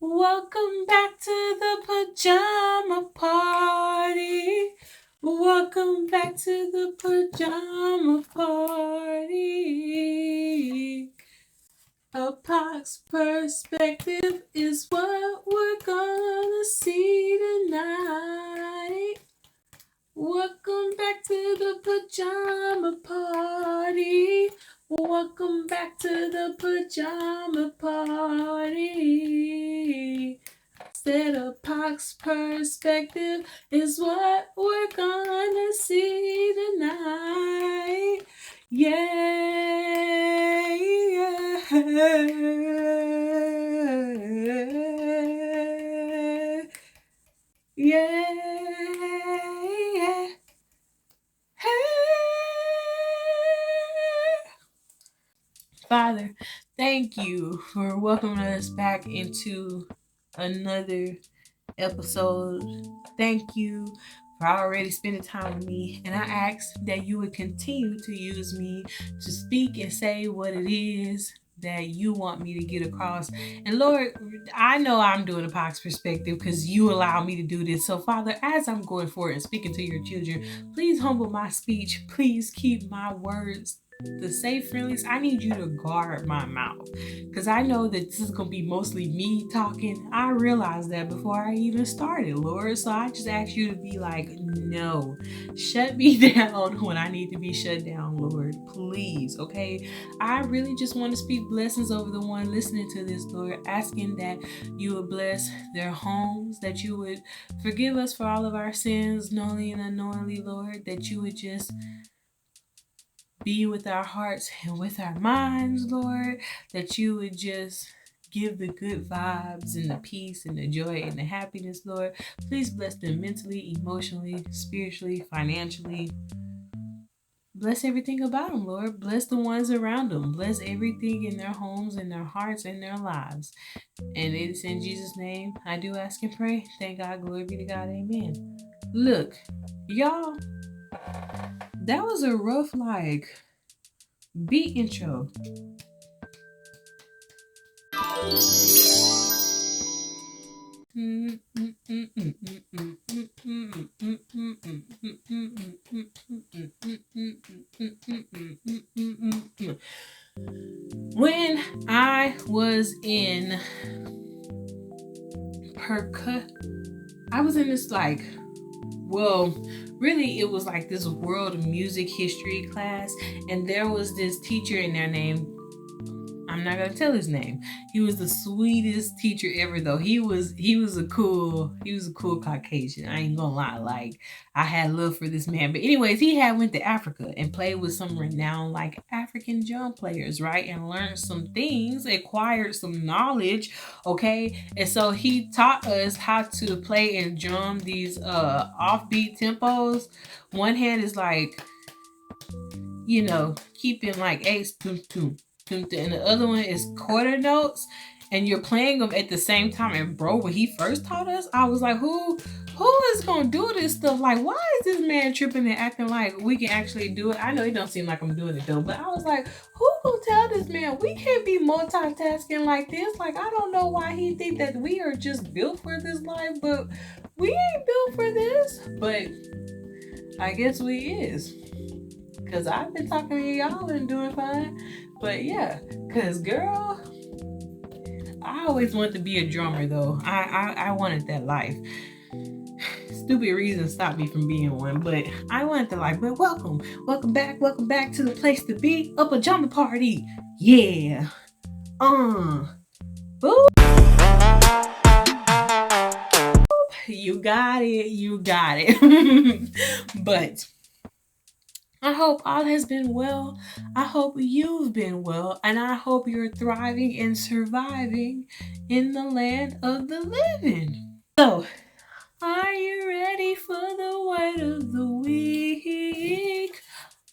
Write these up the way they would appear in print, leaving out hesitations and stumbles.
Welcome back to the pajama party. Welcome back to the pajama party. A Pac's perspective is what we're gonna see tonight. Welcome back to the pajama party. Welcome back to the pajama party. Said a Pac's perspective is what we're gonna see tonight. Yeah, yeah, yeah. Hey. Father, thank you for welcoming us back into another episode. Thank you for already spending time with me. And I ask that you would continue to use me to speak and say what it is that you want me to get across. And Lord, I know I'm doing a Pox perspective because you allow me to do this. So Father, as I'm going forward and speaking to your children, please humble my speech. Please keep my words the safe friendlies. I need you to guard my mouth because I know that this is going to be mostly me talking. I realized that before I even started, Lord. So I just ask you to be like, no, shut me down when I need to be shut down, Lord. Please, okay? I really just want to speak blessings over the one listening to this, Lord, asking that you would bless their homes, that you would forgive us for all of our sins, knowingly and unknowingly, Lord, that you would just be with our hearts and with our minds, Lord, that you would just give the good vibes and the peace and the joy and the happiness, Lord. Please bless them mentally, emotionally, spiritually, financially. Bless everything about them, Lord. Bless the ones around them. Bless everything in their homes, in their hearts, and their lives. And it's in Jesus' name I do ask and pray. Thank God. Glory be to God. Amen. Look, y'all, that was a rough, beat intro. When I was in I was in this really it was like this world music history class, and there was this teacher in there named, I'm not gonna tell his name. He was the sweetest teacher ever, though. He was a cool Caucasian. I ain't gonna lie. Like, I had love for this man. But anyways, he had went to Africa and played with some renowned African drum players, right? And learned some things, acquired some knowledge, okay? And so he taught us how to play and drum these offbeat tempos. One hand is keeping eights, boom, boom, and the other one is quarter notes, and you're playing them at the same time. And bro, when he first taught us, I was like, who is gonna do this stuff? Like, why is this man tripping and acting like we can actually do it? I know it don't seem like I'm doing it though, but I was like, who gonna tell this man we can't be multitasking like this? Like, I don't know why he think that we are just built for this life, but we ain't built for this. But I guess we is. Cause I've been talking to y'all and doing fine. But yeah, cause girl, I always wanted to be a drummer though. I wanted that life. Stupid reasons stopped me from being one, but I wanted the life. But welcome back to the place to be, a pajama party. Yeah. Boop. You got it. But I hope all has been well. I hope you've been well. And I hope you're thriving and surviving in the land of the living. So, are you ready for the word of the week?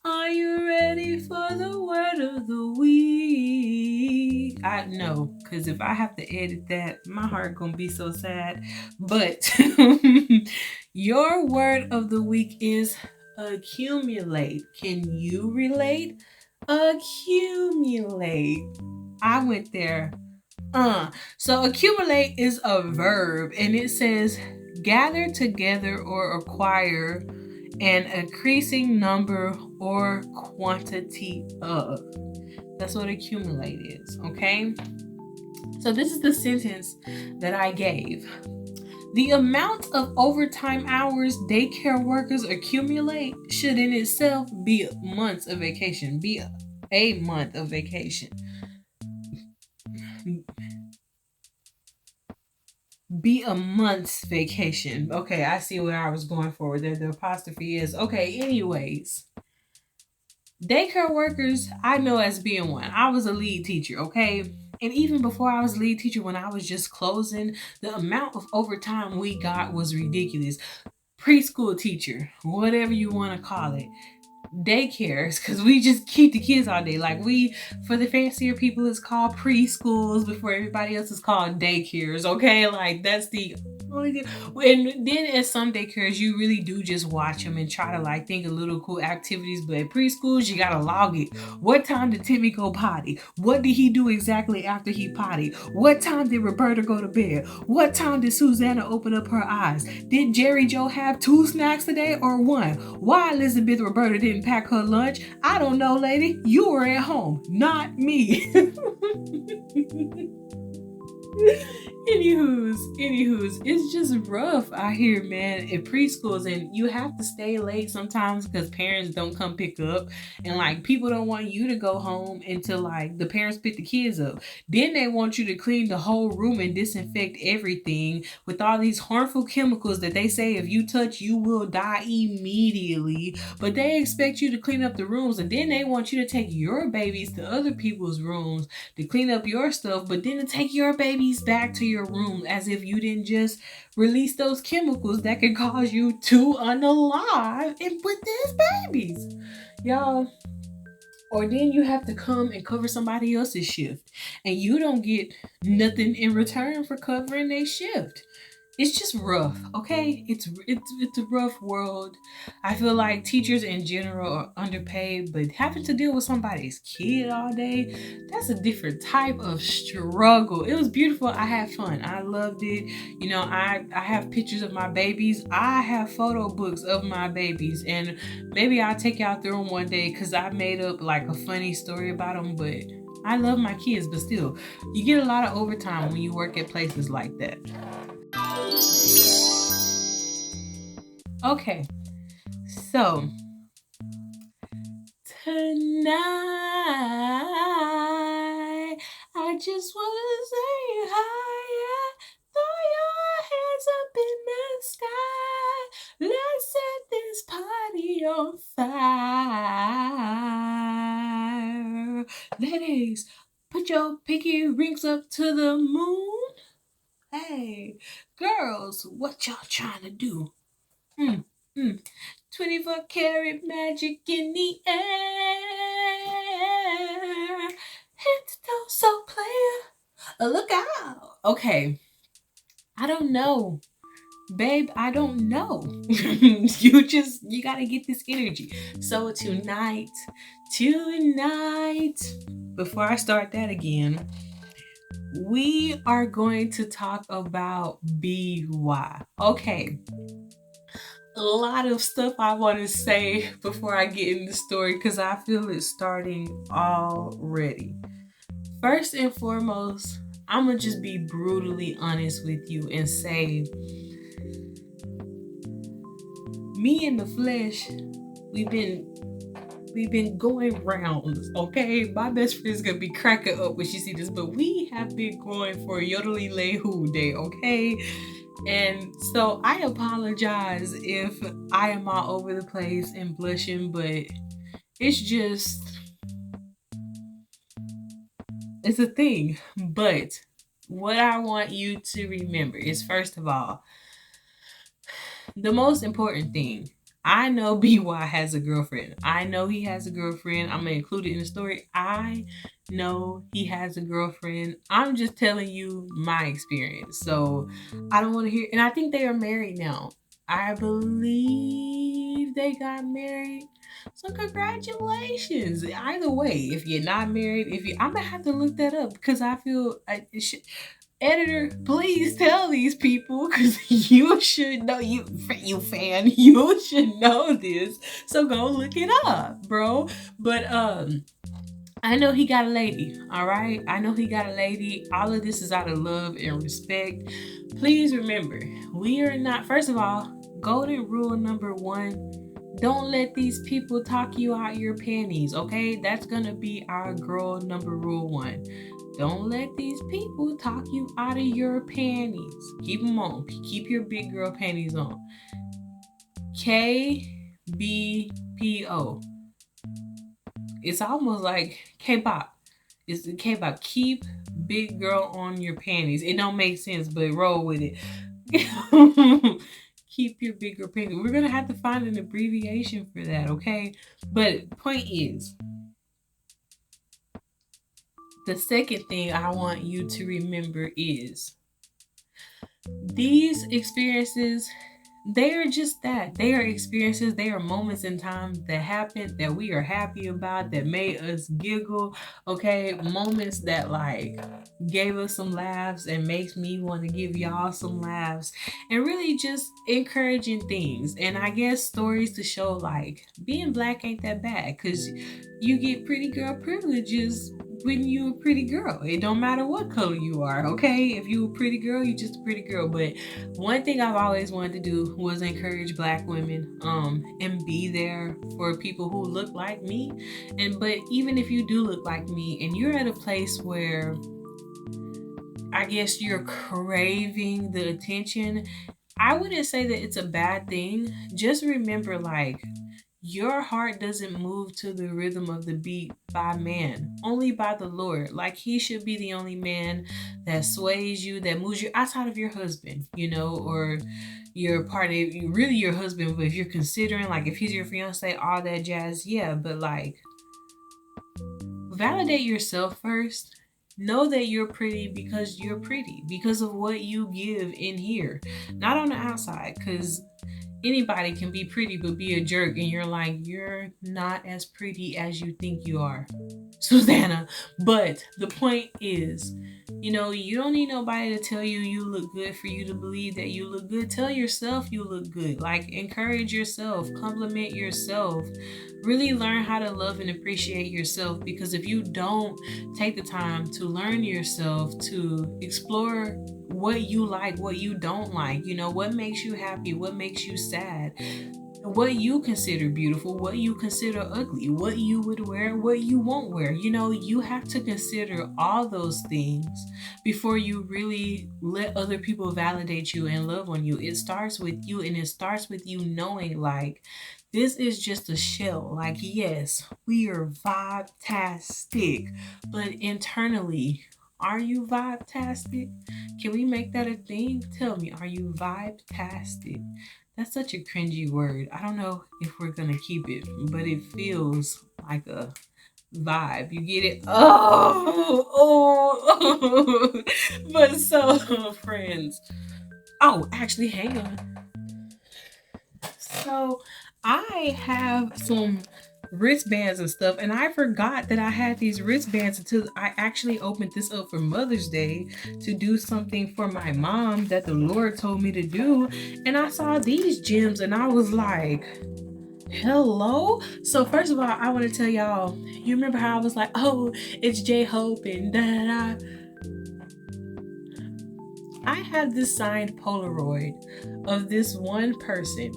Are you ready for the word of the week? I know, because if I have to edit that, my heart gonna be so sad. But your word of the week is accumulate. Can you relate? Accumulate. I went there So accumulate is a verb, and it says gather together or acquire an increasing number or quantity of. That's what accumulate is, okay? So this is the sentence that I gave. The amount of overtime hours daycare workers accumulate should in itself be months of vacation, be a month of vacation. Be a month's vacation. Okay, I see where I was going for. The apostrophe is. Okay, anyways. Daycare workers, I know as being one. I was a lead teacher, okay? And even before I was lead teacher, when I was just closing, the amount of overtime we got was ridiculous. Preschool teacher, whatever you want to call it. Daycares, because we just keep the kids all day. Like, we, for the fancier people, it's called preschools before everybody else is called daycares, okay? Like, that's the only thing. And then at some daycares, you really do just watch them and try to, like, think of little cool activities. But at preschools, you gotta log it. What time did Timmy go potty? What did he do exactly after he potty? What time did Roberta go to bed? What time did Susanna open up her eyes? Did Jerry Joe have 2 snacks today or 1? Why Elizabeth Roberta didn't pack her lunch? I don't know, lady. You were at home, not me. Anywho's, it's just rough out here, man, at preschools, and you have to stay late sometimes because parents don't come pick up, and like people don't want you to go home until like the parents pick the kids up. Then they want you to clean the whole room and disinfect everything with all these harmful chemicals that they say if you touch, you will die immediately. But they expect you to clean up the rooms, and then they want you to take your babies to other people's rooms to clean up your stuff, but then to take your babies back to your room as if you didn't just release those chemicals that could cause you to unalive and put these babies. Y'all, or then you have to come and cover somebody else's shift, and you don't get nothing in return for covering their shift. It's just rough, okay? It's a rough world. I feel like teachers in general are underpaid, but having to deal with somebody's kid all day, that's a different type of struggle. It was beautiful. I had fun. I loved it. You know, I have pictures of my babies. I have photo books of my babies, and maybe I'll take y'all through them one day because I made up like a funny story about them, but I love my kids, but still, you get a lot of overtime when you work at places like that. Okay, so tonight I just want to say hi, yeah. Throw your hands up in the sky. Let's set this party on fire. Ladies, put your pinky rings up to the moon. Hey, girls, what y'all trying to do? 24 karat magic in the air. Head to toe, so player. Look out. Okay. I don't know. Babe, I don't know. you gotta get this energy. So tonight, before I start that again, we are going to talk about BY. Okay. A lot of stuff I want to say before I get in the story because I feel it's starting already. First and foremost, I'm going to just be brutally honest with you and say, me and the flesh, we've been going rounds, okay? My best friend's gonna be cracking up when she see this, but we have been going for Yodeli Lehu Day, okay? And so I apologize if I am all over the place and blushing, but it's a thing. But what I want you to remember is, first of all, the most important thing. I know BY has a girlfriend. I know he has a girlfriend. I'm going to include it in the story. I know he has a girlfriend. I'm just telling you my experience. So I don't want to hear. And I think they are married now. I believe believe they got married. So congratulations. Either way, if you're not married, I'm gonna have to look that up because I feel editor, please tell these people because you should know, you fan, you should know this. So go look it up, bro. But I know he got a lady, all right? I know he got a lady. All of this is out of love and respect. Please remember, we are not, first of all, golden rule number 1, don't let these people talk you out your panties, okay? That's gonna be our girl number rule 1. Don't let these people talk you out of your panties. Keep them on. Keep your big girl panties on. KBPO. It's almost like K-pop. It's the K-pop. Keep big girl on your panties. It don't make sense, but roll with it. Keep your big girl panties. We're gonna have to find an abbreviation for that, okay? But point is, the second thing I want you to remember is these experiences, they are just that. They are experiences. They are moments in time that happened that we are happy about, that made us giggle, okay? Moments that like gave us some laughs and makes me want to give y'all some laughs, and really just encouraging things. And I guess stories to show like being black ain't that bad because you get pretty girl privileges when you a pretty girl. It don't matter what color you are, okay? If you a pretty girl, you just a pretty girl. But one thing I've always wanted to do was encourage black women and be there for people who look like me. But even if you do look like me and you're at a place where I guess you're craving the attention, I wouldn't say that it's a bad thing. Just remember, like, your heart doesn't move to the rhythm of the beat by man, only by the Lord. Like, he should be the only man that sways you, that moves you outside of your husband, or your partner, really your husband. But if you're considering, like, if he's your fiance, all that jazz, yeah. But like, validate yourself first. Know that you're pretty because you're pretty, because of what you give in here, not on the outside. Because anybody can be pretty but be a jerk, and you're like, you're not as pretty as you think you are, Susanna. But the point is, you don't need nobody to tell you you look good for you to believe that you look good. Tell yourself you look good. Like, encourage yourself, compliment yourself, really learn how to love and appreciate yourself. Because if you don't take the time to learn yourself, to explore what you like, what you don't like, what makes you happy, what makes you sad, what you consider beautiful, what you consider ugly, what you would wear, what you won't wear. You have to consider all those things before you really let other people validate you and love on you. It starts with you, and it starts with you knowing, like, this is just a shell. Like, yes, we are vibe-tastic, but internally, are you vibe-tastic? Can we make that a thing? Tell me, are you vibe-tastic? That's such a cringy word. I don't know if we're gonna keep it, but it feels like a vibe. You get it? Oh. But so, friends. Oh, actually, hang on. So, I have some wristbands and stuff, and I forgot that I had these wristbands until I actually opened this up for Mother's Day to do something for my mom that the Lord told me to do. And I saw these gems and I was like, hello. So first of all, I want to tell y'all, you remember how I was like, oh, it's J-Hope and da-da-da. I have this signed Polaroid of this one person,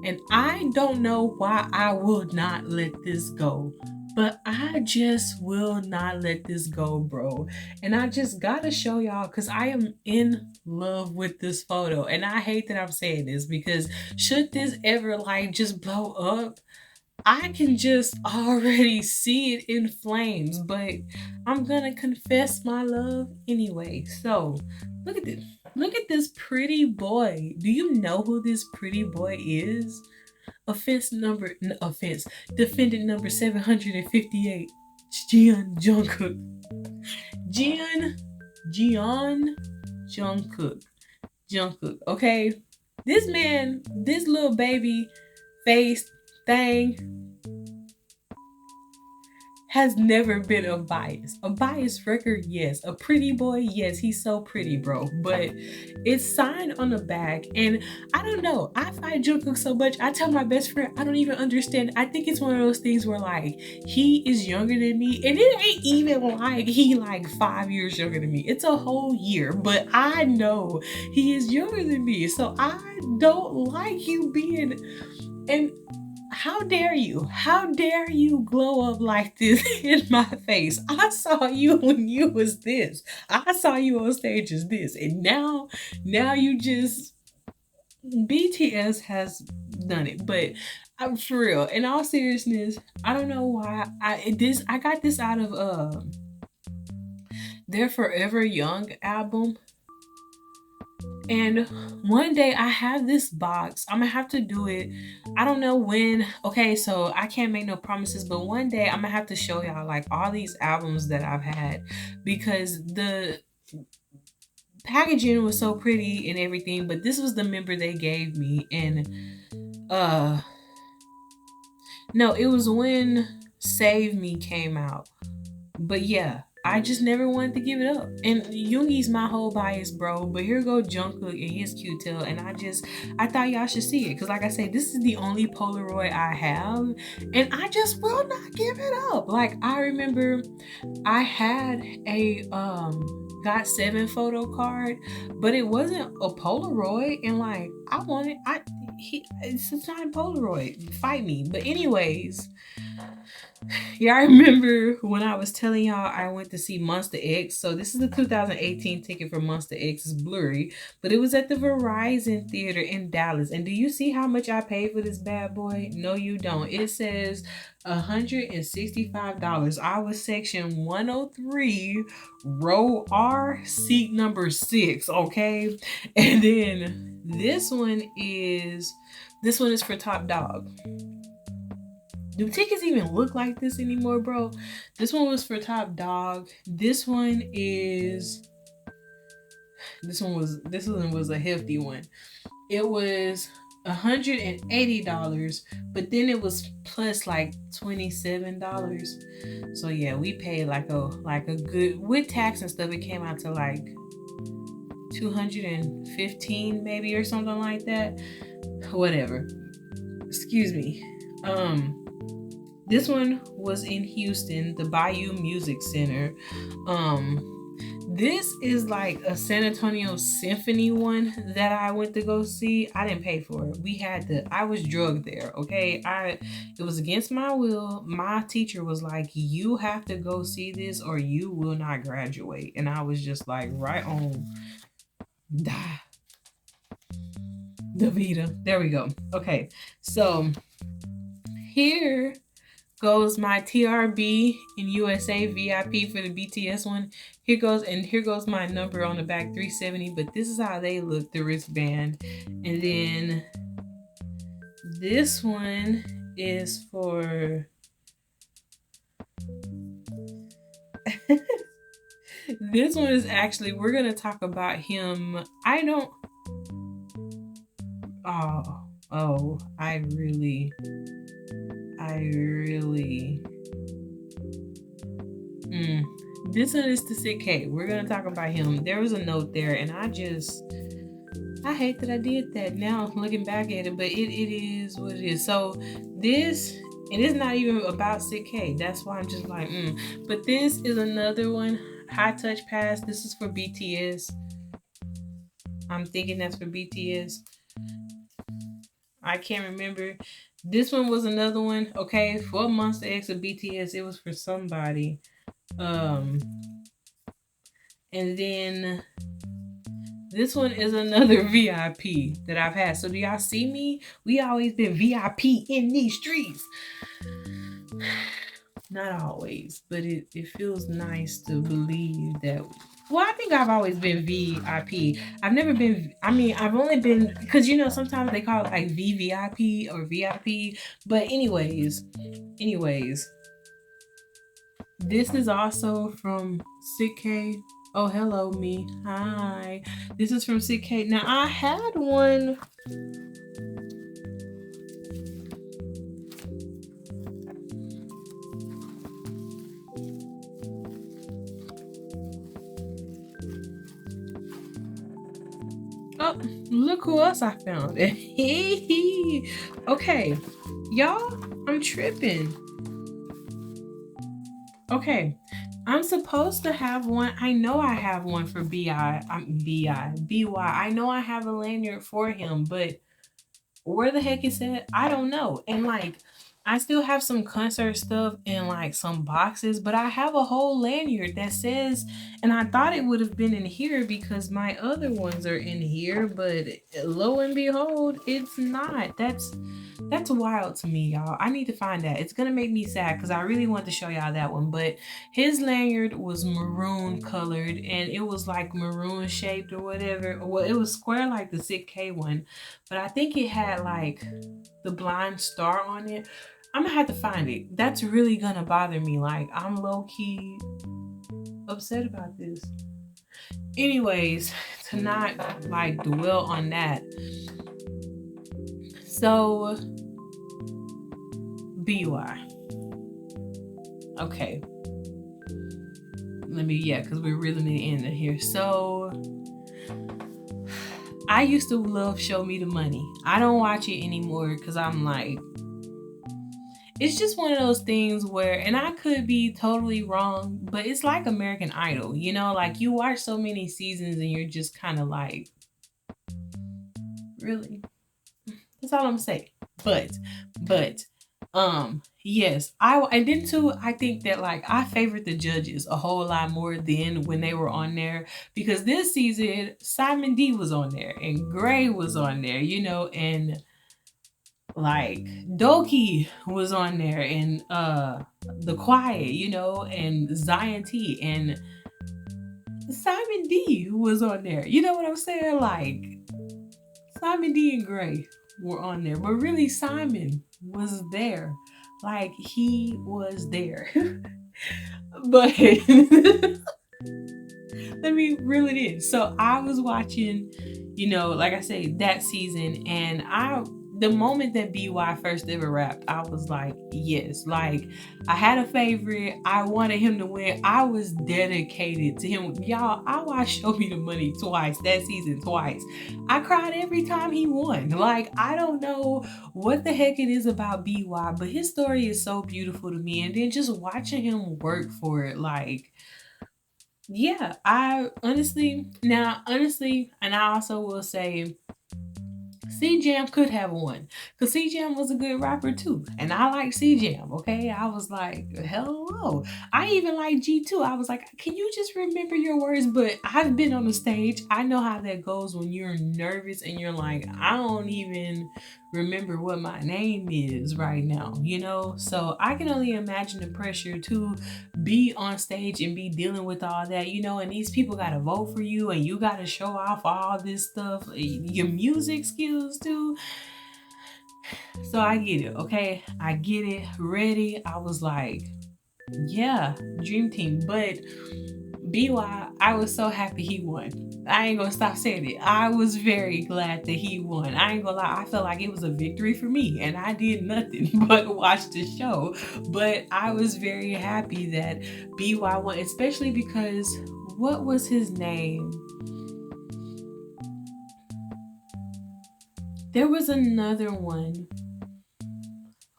and I don't know why I will not let this go. But I just will not let this go, bro. And I just gotta show y'all, because I am in love with this photo. And I hate that I'm saying this, because should this ever like just blow up, I can just already see it in flames. But I'm gonna confess my love anyway. So look at this. Look at this pretty boy. Do you know who this pretty boy is? Defendant number 758. Jeon Jungkook. Okay, this man, this little baby, face thing has never been a bias. A biased record, yes. A pretty boy, yes. He's so pretty, bro. But it's signed on the back, and I don't know. I find Jungkook so much. I tell my best friend, I don't even understand. I think it's one of those things where like he is younger than me, and it ain't even like he like 5 years younger than me. It's a whole year, but I know he is younger than me, so I don't like you being and. How dare you? How dare you glow up like this in my face? I saw you when you was this. I saw you on stage as this. And now you just BTS has done it. But I'm for real. In all seriousness, I don't know why I got this out of their Forever Young album. And one day I have this box. I'm gonna have to do it. I don't know when. Okay, so I can't make no promises, but one day I'm gonna have to show y'all like all these albums that I've had because the packaging was so pretty and everything, but this was the member they gave me. And no, it was when Save Me came out. But yeah, I just never wanted to give it up. And Yoongi's my whole bias, bro. But here go Jungkook and his Q-Tail. And I thought y'all should see it. Because like I said, this is the only Polaroid I have. And I just will not give it up. Like, I remember I had a GOT7 photo card. But it wasn't a Polaroid. And like, it's not a Polaroid. Fight me. But anyways... Yeah, I remember when I was telling y'all I went to see Monster X. So this is the 2018 ticket for Monster X. It's blurry, but it was at the Verizon Theater in Dallas. And do you see how much I paid for this bad boy? No, you don't. It says $165. I was section 103, row R, seat number 6. Okay, and then this one is for Top Dog. Do tickets even look like this anymore, bro? This one was for Top Dog. This one was a hefty one. It was $180, but then it was plus like $27. So yeah, we paid like a good, with tax and stuff, it came out to like $215 maybe or something like that. Whatever. Excuse me. This one was in Houston, the Bayou Music Center. This is like a San Antonio Symphony one that I went to go see. I didn't pay for it. I was drugged there, okay? It was against my will. My teacher was like, you have to go see this or you will not graduate. And I was just like, right on. Die. Davida. There we go. Okay, so here goes my TRB in USA VIP for the BTS one. Here goes my number on the back, 370. But this is how they look, the wristband. And then this one is for this one is actually, we're gonna talk about him. I really this one is to Sick K. We're gonna talk about him. There was a note there, and I hate that I did that now looking back at it, but it is what it is. So this, and it's not even about Sick K. That's why I'm just like, But this is another one, High Touch Pass. This is for BTS. I'm thinking that's for BTS. I can't remember. This one was another one, okay, for Monster X or BTS. It was for somebody. And then this one is another VIP that I've had. So do y'all see me? We always been VIP in these streets. Not always, but it feels nice to believe that. Well, I think I've always been VIP. I've never been, I've only been, because sometimes they call it like VVIP or VIP. But anyways, this is also from Sick K. Oh, hello, me. Hi. This is from Sick K. Now, I had one. Oh, look who else I found. Okay, y'all, I'm tripping. Okay, I'm supposed to have one. I know I have one for BI. BY. I know I have a lanyard for him, but where the heck is it? I don't know. And like, I still have some concert stuff in like some boxes, but I have a whole lanyard that says, and I thought it would have been in here because my other ones are in here, but lo and behold, it's not. That's wild to me, y'all. I need to find that. It's gonna make me sad because I really want to show y'all that one. But his lanyard was maroon colored and it was like maroon shaped or whatever. Well, it was square like the Sick K one, but I think it had like the blind star on it. I'm gonna have to find it. That's really gonna bother me. Like, I'm low key upset about this. Anyways, to not like dwell on that. So, BY. Okay. Because we're really near the end of here. So, I used to love Show Me the Money. I don't watch it anymore because I'm like, it's just one of those things where, and I could be totally wrong, but it's like American Idol, you know, like you watch so many seasons and you're just kind of like, really? That's all I'm saying. But, yes, and then too, I think that like I favorite the judges a whole lot more than when they were on there because this season Simon D was on there and Gray was on there, you know, and like Doki was on there and The Quiet, you know, and Zion T and Simon D was on there. You know what I'm saying? Like Simon D and Gray were on there, but really Simon was there. Like he was there. But let me reel it in. So I was watching, you know, like I say, that season, and the moment that BY first ever rapped, I was like, yes, like I had a favorite. I wanted him to win. I was dedicated to him. Y'all, I watched Show Me the Money twice, that season twice. I cried every time he won. Like, I don't know what the heck it is about BY, but his story is so beautiful to me. And then just watching him work for it, like, yeah, I honestly, and I also will say, C Jam could have won because C Jam was a good rapper too, and I like C Jam. Okay, I was like, hello. I even like G2. I was like, can you just remember your words? But I've been on the stage. I know how that goes when you're nervous and you're like, I don't even remember what my name is right now, you know? So I can only imagine the pressure to be on stage and be dealing with all that, you know, and these people got to vote for you and you got to show off all this stuff, your music skills too. So I get it, okay? I get it. Ready. I was like, yeah, dream team. But BY, I was so happy he won. I ain't gonna stop saying it. I was very glad that he won. I ain't gonna lie, I felt like it was a victory for me, and I did nothing but watch the show. But I was very happy that BY won, especially because what was his name? There was another one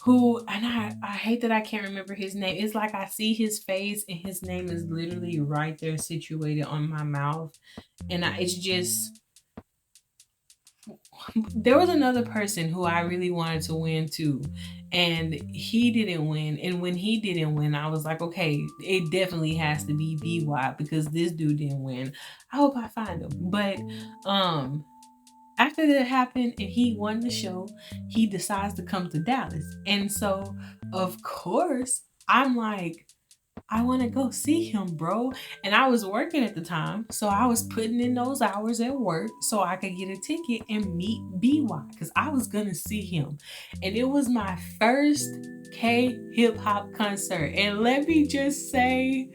who, and I hate that I can't remember his name. It's like I see his face and his name is literally right there situated on my mouth. And it's just, there was another person who I really wanted to win too. And he didn't win. And when he didn't win, I was like, okay, it definitely has to be BY because this dude didn't win. I hope I find him. But after that happened and he won the show, he decides to come to Dallas. And so, of course, I'm like, I want to go see him, bro. And I was working at the time, so I was putting in those hours at work so I could get a ticket and meet BY because I was going to see him. And it was my first K hip hop concert. And let me just say,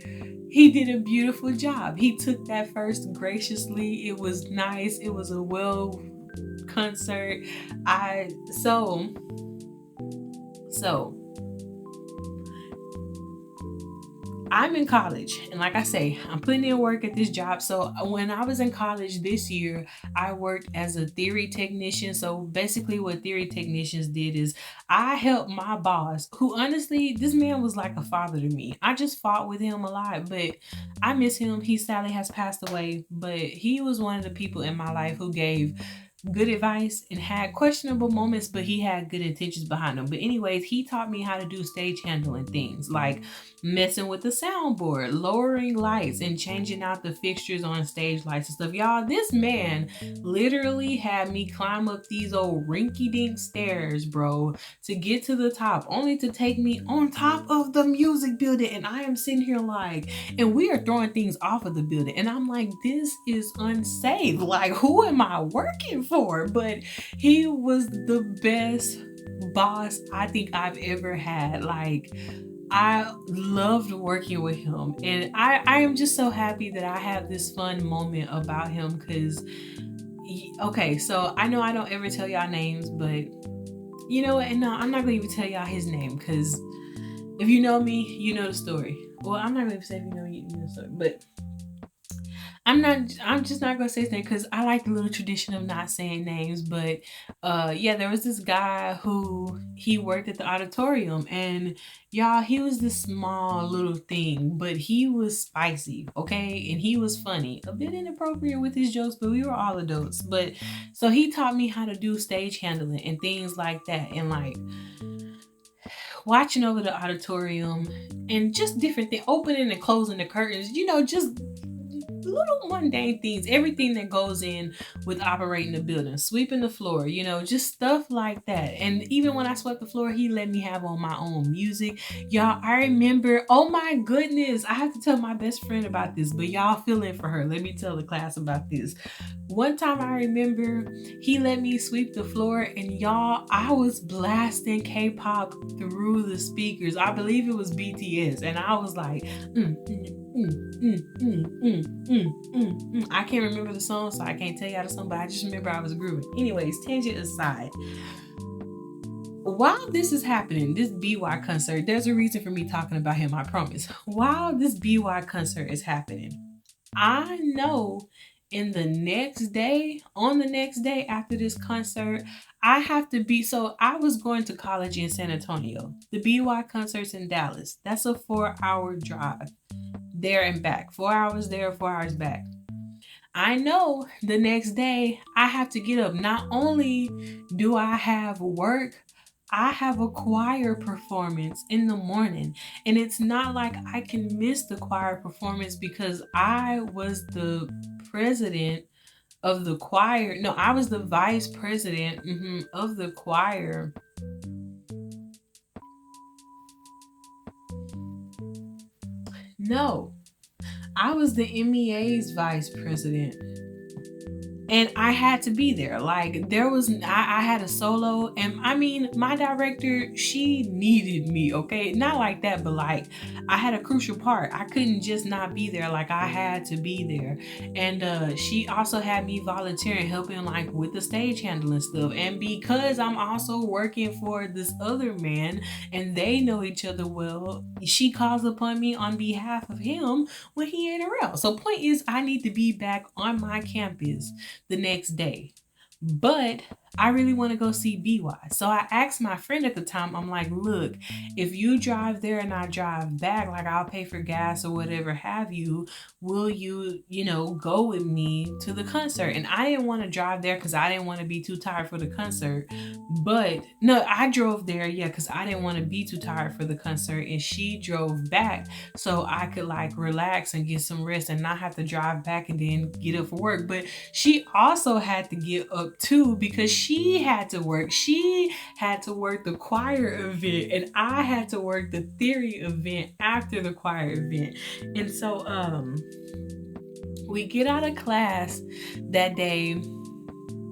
he did a beautiful job. He took that first graciously. It was nice. It was a well concert. I'm in college, and like I say, I'm putting in work at this job. So when I was in college this year, I worked as a theory technician. So basically, what theory technicians did is I helped my boss, who honestly, this man was like a father to me. I just fought with him a lot, but I miss him. He sadly has passed away, but he was one of the people in my life who gave good advice and had questionable moments, but he had good intentions behind them. But anyways, he taught me how to do stage handling things like messing with the soundboard, lowering lights, and changing out the fixtures on stage lights and stuff. Y'all, this man literally had me climb up these old rinky-dink stairs, bro, to get to the top, only to take me on top of the music building. And I am sitting here like, and we are throwing things off of the building. And I'm like, this is unsafe. Like, who am I working for? But he was the best boss I think I've ever had. Like, I loved working with him, and I am just so happy that I have this fun moment about him because, okay, so I know I don't ever tell y'all names, but you know what? And no, I'm not gonna even tell y'all his name because if you know me, you know the story. Well, I'm not gonna say if you know me, you know the story, but I'm just not gonna say his name because I like the little tradition of not saying names. But yeah, there was this guy who he worked at the auditorium, and y'all, he was this small little thing, but he was spicy, okay? And he was funny. A bit inappropriate with his jokes, but we were all adults. But so he taught me how to do stage handling and things like that. And like watching over the auditorium and just different things, opening and closing the curtains, you know, just little mundane things, everything that goes in with operating the building, sweeping the floor, you know, just stuff like that. And even when I swept the floor, he let me have on my own music. Y'all, I remember, oh my goodness, I have to tell my best friend about this, but y'all feel in for her. Let me tell the class about this. One time I remember he let me sweep the floor, and y'all, I was blasting K-pop through the speakers. I believe it was BTS, and I was like, I can't remember the song, so I can't tell y'all the song, but I just remember I was grooving. Anyways, tangent aside, while this is happening, this BY concert, there's a reason for me talking about him, I promise. While this BY concert is happening, I know on the next day after this concert, I have to be, so I was going to college in San Antonio. The BY concert's in Dallas. That's a 4-hour drive there and back. 4 hours there, 4 hours back. I know the next day I have to get up. Not only do I have work, I have a choir performance in the morning. And it's not like I can miss the choir performance because I was the president of the choir. No, I was the vice president of the choir. No, I was the MEA's vice president. And I had to be there. Like there was, I had a solo, and I mean, my director, she needed me, okay? Not like that, but like I had a crucial part. I couldn't just not be there. Like I had to be there. And she also had me volunteering, helping like with the stage handling stuff. And because I'm also working for this other man and they know each other well, she calls upon me on behalf of him when he ain't around. So point is, I need to be back on my campus the next day. But I really want to go see BY. So I asked my friend at the time, I'm like, look, if you drive there and I drive back, like I'll pay for gas or whatever have you, will you, go with me to the concert? And I didn't want to drive there because I didn't want to be too tired for the concert. But no, I drove there, yeah, because I didn't want to be too tired for the concert. And she drove back so I could like relax and get some rest and not have to drive back and then get up for work. But she also had to get up too because she had to work. She had to work the choir event and I had to work the theory event after the choir event. And so we get out of class that day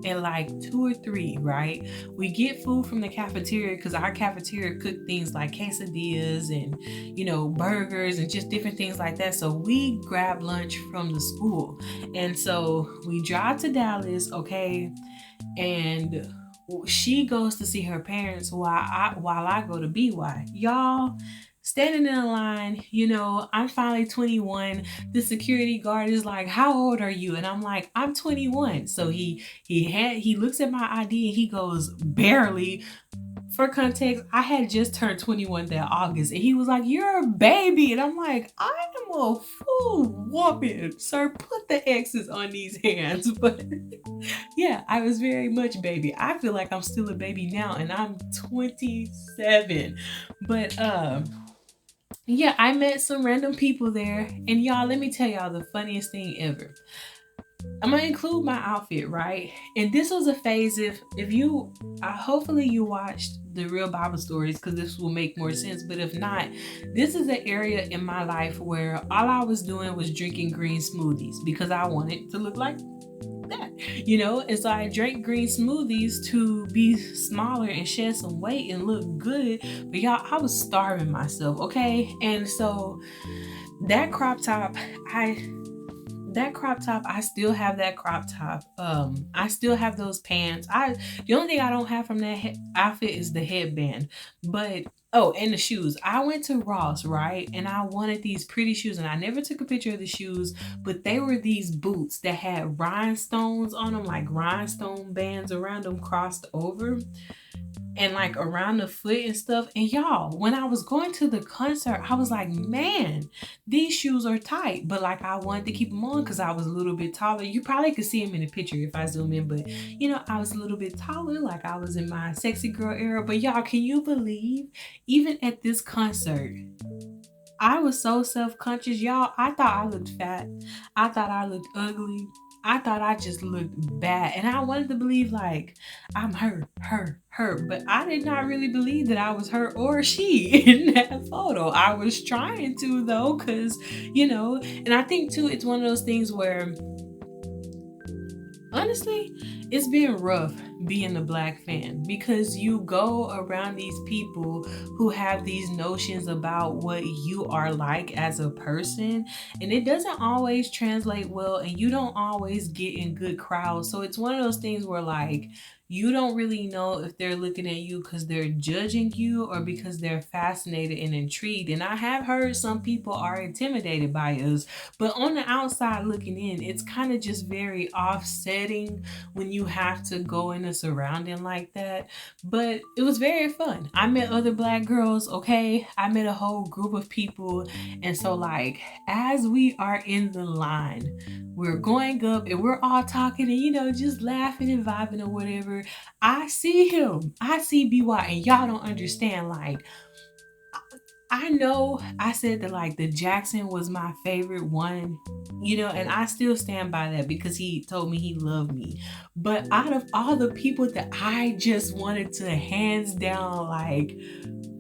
at like 2 or 3, right? We get food from the cafeteria because our cafeteria cooked things like quesadillas and, burgers and just different things like that. So we grab lunch from the school. And so we drive to Dallas, okay? And she goes to see her parents while I go to BY. Y'all, standing in a line, I'm finally 21. The security guard is like, "How old are you?" And I'm like, "I'm 21." So he looks at my ID and he goes, "Barely." For context, I had just turned 21 that August, and he was like, "You're a baby." And I'm like, "I am a full woman, sir. Put the X's on these hands." But yeah, I was very much baby. I feel like I'm still a baby now, and I'm 27. But yeah, I met some random people there, and y'all, let me tell y'all the funniest thing ever. I'm gonna include my outfit, right? And this was a phase. If you, hopefully you watched the real Bible stories, because this will make more sense. But if not, this is an area in my life where all I was doing was drinking green smoothies because I wanted to look like that. And so I drank green smoothies to be smaller and shed some weight and look good. But y'all, I was starving myself, okay? And so that crop top, I still have that crop top. I still have those pants. The only thing I don't have from that outfit is the headband. But and the shoes. I went to Ross, right? And I wanted these pretty shoes, and I never took a picture of the shoes, but they were these boots that had rhinestones on them, like rhinestone bands around them crossed over and like around the foot and stuff. And y'all, when I was going to the concert, I was like, "Man, these shoes are tight." But like, I wanted to keep them on because I was a little bit taller. You probably could see them in the picture if I zoom in, but I was a little bit taller, like I was in my sexy girl era. But y'all, can you believe, even at this concert, I was so self-conscious, y'all. I thought I looked fat. I thought I looked ugly. I thought I just looked bad. And I wanted to believe like I'm her. But I did not really believe that I was her or she in that photo. I was trying to though, because, and I think too, it's one of those things where honestly, it's been rough being a black fan, because you go around these people who have these notions about what you are like as a person, and it doesn't always translate well, and you don't always get in good crowds. So it's one of those things where like you don't really know if they're looking at you because they're judging you or because they're fascinated and intrigued. And I have heard some people are intimidated by us, but on the outside looking in, it's kind of just very offsetting when you have to go in a surrounding like that. But it was very fun. I met other black girls, okay? I met a whole group of people. And so, like, as we are in the line, we're going up and we're all talking and, just laughing and vibing or whatever. I see him. I see BY, and y'all don't understand. Like, I know I said that like the Jackson was my favorite one, and I still stand by that because he told me he loved me. But out of all the people that I just wanted to hands down like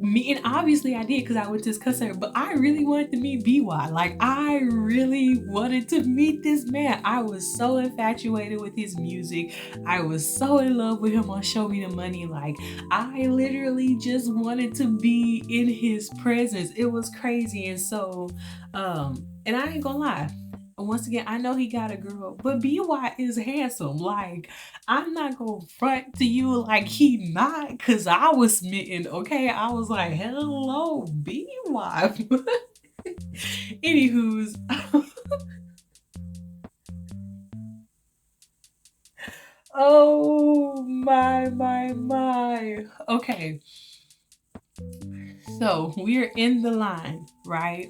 me, and obviously I did because I went to his concert, but I really wanted to meet BY. Like, I really wanted to meet this man. I was so infatuated with his music. I was so in love with him on Show Me the Money. Like, I literally just wanted to be in his presence. It was crazy. And so, and I ain't gonna lie. Once again, I know he got a girl, but BY is handsome. Like, I'm not gonna front to you like he not, cause I was smitten. Okay, I was like, "Hello, BY." Anywho's, oh my. Okay, so we're in the line, right?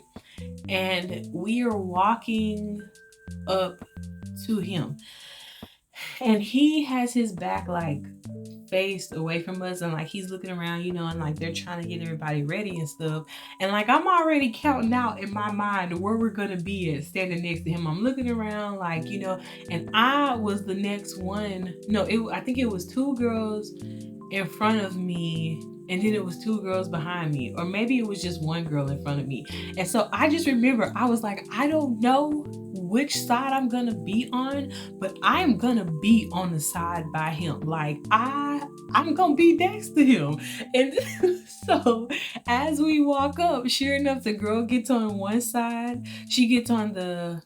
And we are walking up to him, and he has his back like faced away from us, and like he's looking around, and like they're trying to get everybody ready and stuff. And like I'm already counting out in my mind where we're gonna be at standing next to him. I'm looking around like, and I was the next one. No, I think it was two girls in front of me, and then it was two girls behind me, or maybe it was just one girl in front of me. And so I just remember I was like, I don't know which side I'm gonna be on, but I'm gonna be on the side by him. Like, I'm gonna be next to him. And so as we walk up, sure enough, the girl gets on one side, she gets on the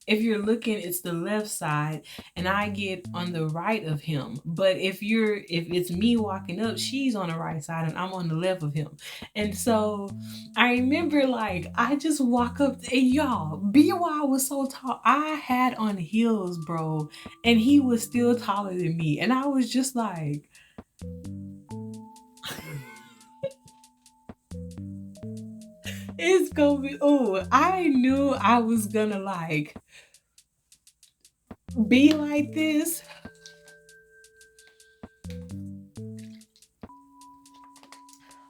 if you're looking, it's the left side, and I get on the right of him. But if it's me walking up, she's on the right side and I'm on the left of him. And so I remember, like, I just walk up, and y'all, BY was so tall. I had on heels, bro, and he was still taller than me. And I was just like, it's gonna be, oh, I knew I was gonna like be like this.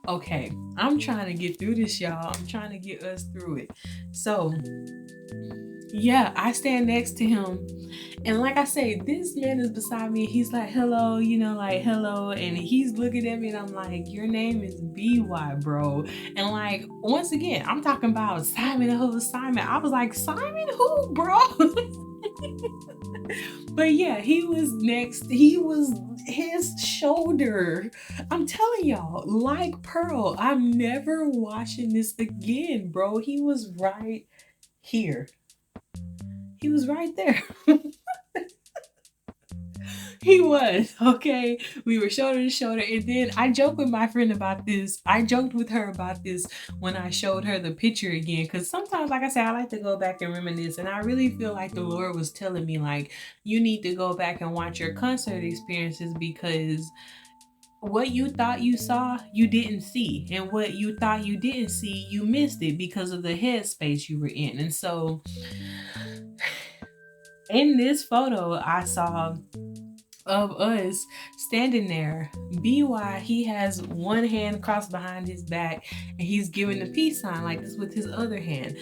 Okay, I'm trying to get through this, y'all. I'm trying to get us through it. So, yeah, I stand next to him. And like I say, this man is beside me. He's like, hello, like, hello. And he's looking at me, and I'm like, your name is BY, bro. And like, once again, I'm talking about Simon who Simon. I was like, Simon who, bro? But yeah, he was next. He was his shoulder. I'm telling y'all, like Pearl, I'm never watching this again, bro. He was right here. He was right there. He was, okay? We were shoulder to shoulder. And then I joked with my friend about this. I joked with her about this when I showed her the picture again. Because sometimes, like I said, I like to go back and reminisce. And I really feel like the Lord was telling me, like, you need to go back and watch your concert experiences, because what you thought you saw, you didn't see. And what you thought you didn't see, you missed it because of the headspace you were in. And so in this photo, I saw of us standing there. BY, he has one hand crossed behind his back, and he's giving the peace sign like this with his other hand.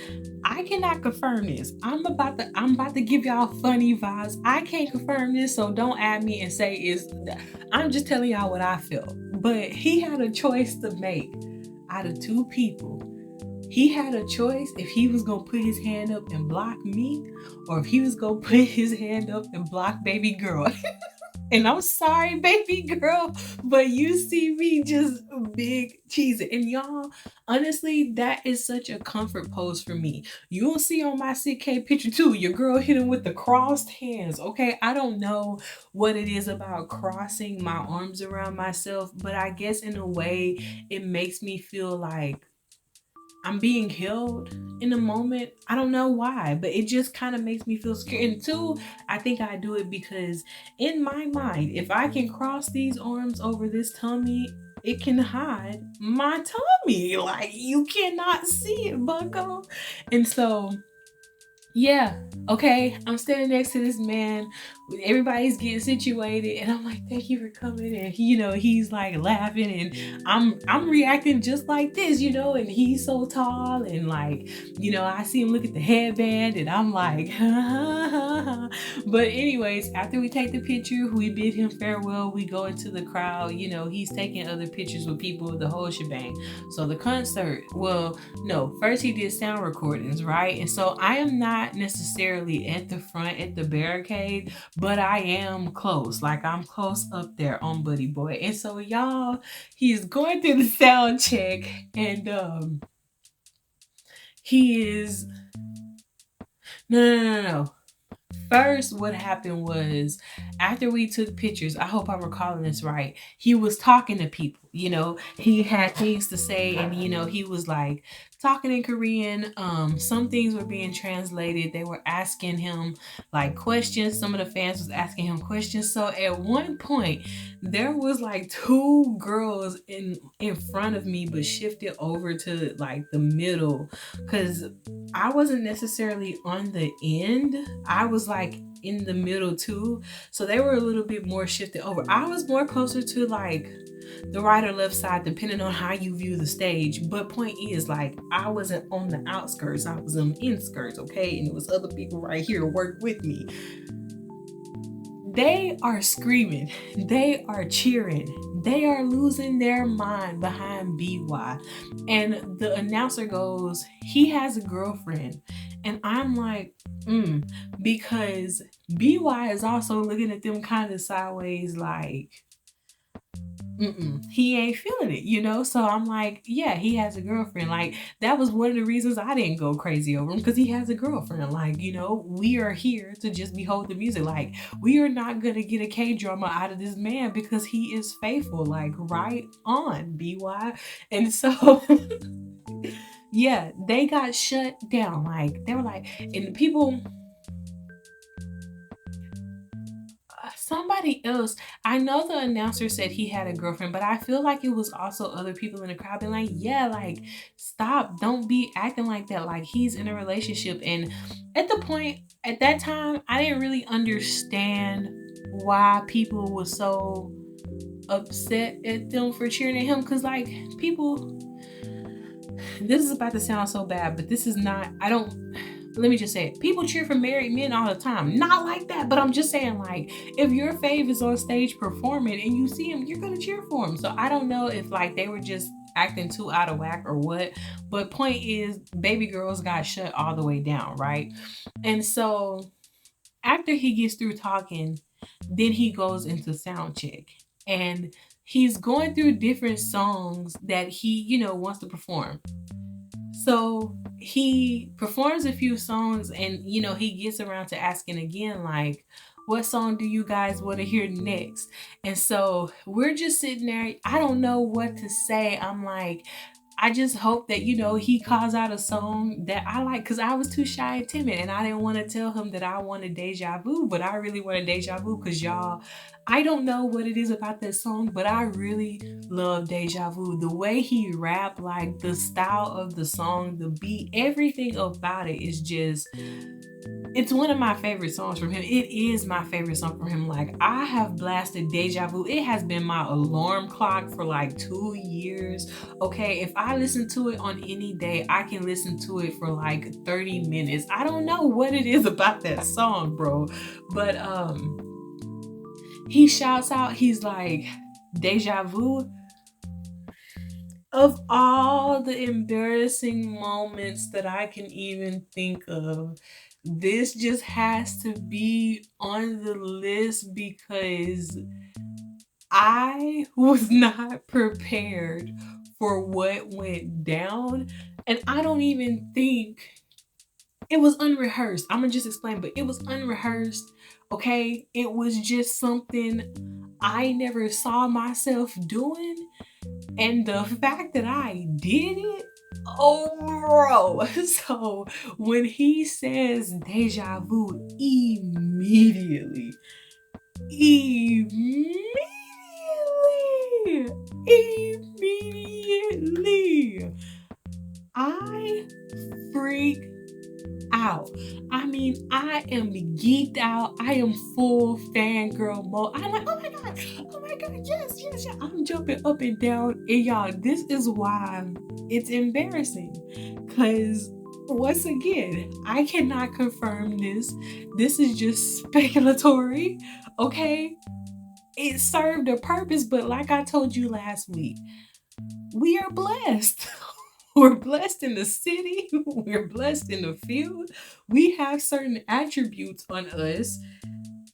I cannot confirm this. I'm about to give y'all funny vibes. I can't confirm this, so don't add me and say it's. I'm just telling y'all what I felt. But he had a choice to make out of two people. He had a choice if he was gonna put his hand up and block me, or if he was gonna put his hand up and block baby girl. And I'm sorry, baby girl, but you see me just big cheesing. And y'all, honestly, that is such a comfort pose for me. You'll see on my CK picture too, your girl hit him with the crossed hands. Okay, I don't know what it is about crossing my arms around myself, but I guess in a way it makes me feel like I'm being held in the moment. I don't know why, but it just kind of makes me feel scared. And two, I think I do it because in my mind, if I can cross these arms over this tummy, it can hide my tummy. Like, you cannot see it, bucko. And so yeah, okay, I'm standing next to this man. Everybody's getting situated, and I'm like, thank you for coming. And he's like laughing, and I'm reacting just like this, and he's so tall, and like, I see him look at the headband, and I'm like, but anyways, after we take the picture, we bid him farewell, we go into the crowd. He's taking other pictures with people, the whole shebang. So the concert, well, no, first he did sound recordings, right? And so I am not necessarily at the front at the barricade, but I am close. Like, I'm close up there on Buddy Boy. And so y'all, he's going through the sound check, and he is no. First, what happened was, after we took pictures, I hope I'm recalling this right, he was talking to people. He had things to say, and he was like talking in Korean. Some things were being translated. They were asking him like questions. Some of the fans was asking him questions. So at one point, there was like two girls in front of me, but shifted over to like the middle, because I wasn't necessarily on the end. I was like in the middle too. So they were a little bit more shifted over. I was more closer to like the right or left side, depending on how you view the stage. But point is, like, I wasn't on the outskirts. I was on the inskirts, okay? And it was other people right here to work with me. They are screaming. They are cheering. They are losing their mind behind BY. And the announcer goes, he has a girlfriend. And I'm like, because BY is also looking at them kind of sideways, like, he ain't feeling it, you know? So I'm like, yeah, he has a girlfriend. Like, that was one of the reasons I didn't go crazy over him, because he has a girlfriend. Like, you know, we are here to just behold the music. Like, we are not going to get a K drama out of this man because he is faithful. Like, right on, BY. And so, yeah, they got shut down. Like, they were like, and people, somebody else, I know the announcer said he had a girlfriend, but I feel like it was also other people in the crowd being like, yeah, like, stop, don't be acting like that, like he's in a relationship. And at the point, at that time, I didn't really understand why people were so upset at them for cheering at him, because like, people, this is about to sound so bad, but this is not, I don't, let me just say it. People cheer for married men all the time. Not like that, but I'm just saying, like, if your fave is on stage performing and you see him, you're gonna cheer for him. So I don't know if like they were just acting too out of whack or what. But point is, baby girls got shut all the way down, right? And so after he gets through talking, then he goes into sound check. And he's going through different songs that he, you know, wants to perform. So he performs a few songs, and you know, he gets around to asking again, like, what song do you guys want to hear next? And so we're just sitting there. I don't know what to say. I'm like, I just hope that, you know, he calls out a song that I like, because I was too shy and timid and I didn't want to tell him that I wanted Deja Vu, but I really wanted Deja Vu because y'all, I don't know what it is about that song, but I really love Deja Vu. The way he rapped, like the style of the song, the beat, everything about it is just, it's one of my favorite songs from him. It is my favorite song from him. Like, I have blasted Deja Vu. It has been my alarm clock for like 2 years. Okay, if I listen to it on any day, I can listen to it for like 30 minutes. I don't know what it is about that song, bro. But he shouts out, he's like, Deja Vu. Of all the embarrassing moments that I can even think of, this just has to be on the list because I was not prepared for what went down. And I don't even think it was unrehearsed. I'm gonna just explain, but it was unrehearsed. Okay, it was just something I never saw myself doing, and the fact that I did it, oh, bro. So when he says Deja Vu, immediately, immediately, I freak out. I mean, I am geeked out. I am full fangirl mode. I'm like, oh my god, yes, yes, yes. I'm jumping up and down. And y'all, this is why it's embarrassing. Because once again, I cannot confirm this. This is just speculatory. Okay? It served a purpose, but like I told you last week, we are blessed. We're blessed in the city. We're blessed in the field. We have certain attributes on us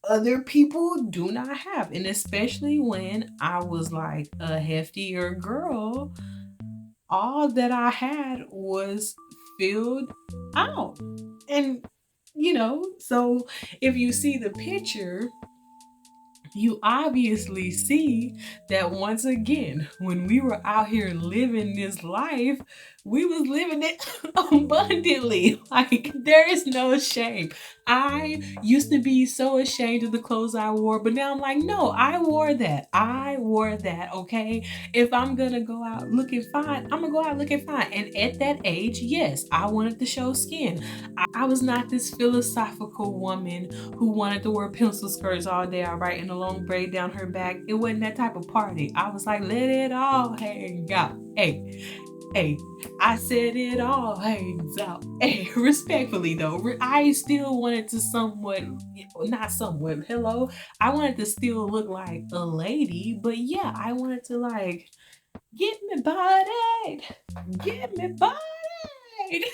other people do not have. And especially when I was like a heftier girl, all that I had was filled out. And, you know, so if you see the picture, you obviously see that once again, when we were out here living this life, we was living it abundantly. Like, there is no shame. I used to be so ashamed of the clothes I wore, but now I'm like, no, I wore that. I wore that, okay? If I'm gonna go out looking fine, I'm gonna go out looking fine. And at that age, yes, I wanted to show skin. I was not this philosophical woman who wanted to wear pencil skirts all day, all right, and a long braid down her back. It wasn't that type of party. I was like, let it all hang out. Hey, I said it all hangs out. Hey, respectfully though, I still wanted to hello. I wanted to still look like a lady, but yeah, I wanted to like, get me bodied. Get me bodied.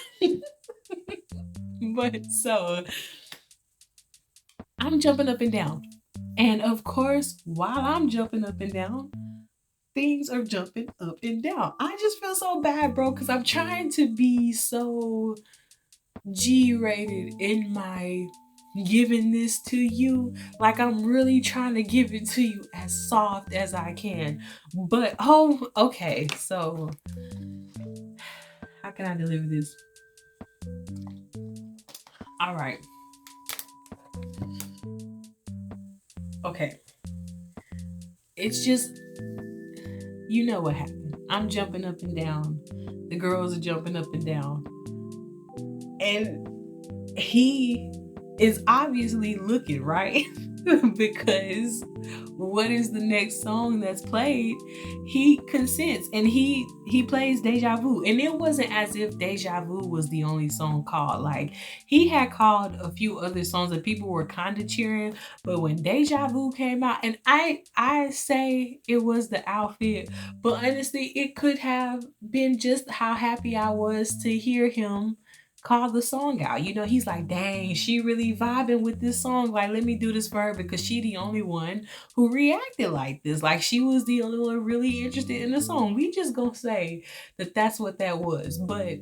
But so I'm jumping up and down. And of course, while I'm jumping up and down, things are jumping up and down. I just feel so bad, bro, because I'm trying to be so G-rated in my giving this to you. Like, I'm really trying to give it to you as soft as I can. But, oh, okay, so how can I deliver this? All right. Okay. It's just, you know what happened. I'm jumping up and down. The girls are jumping up and down. And he is obviously looking, right? Because what is the next song that's played? He consents and he plays Deja Vu. And it wasn't as if Deja Vu was the only song called. Like, he had called a few other songs that people were kind of cheering, but when Deja Vu came out, and I say it was the outfit, but honestly it could have been just how happy I was to hear him call the song out. You know, he's like, dang, she really vibing with this song. Like, let me do this for her because she the only one who reacted like this. Like, she was the only one really interested in the song. We just gonna say that that's what that was. But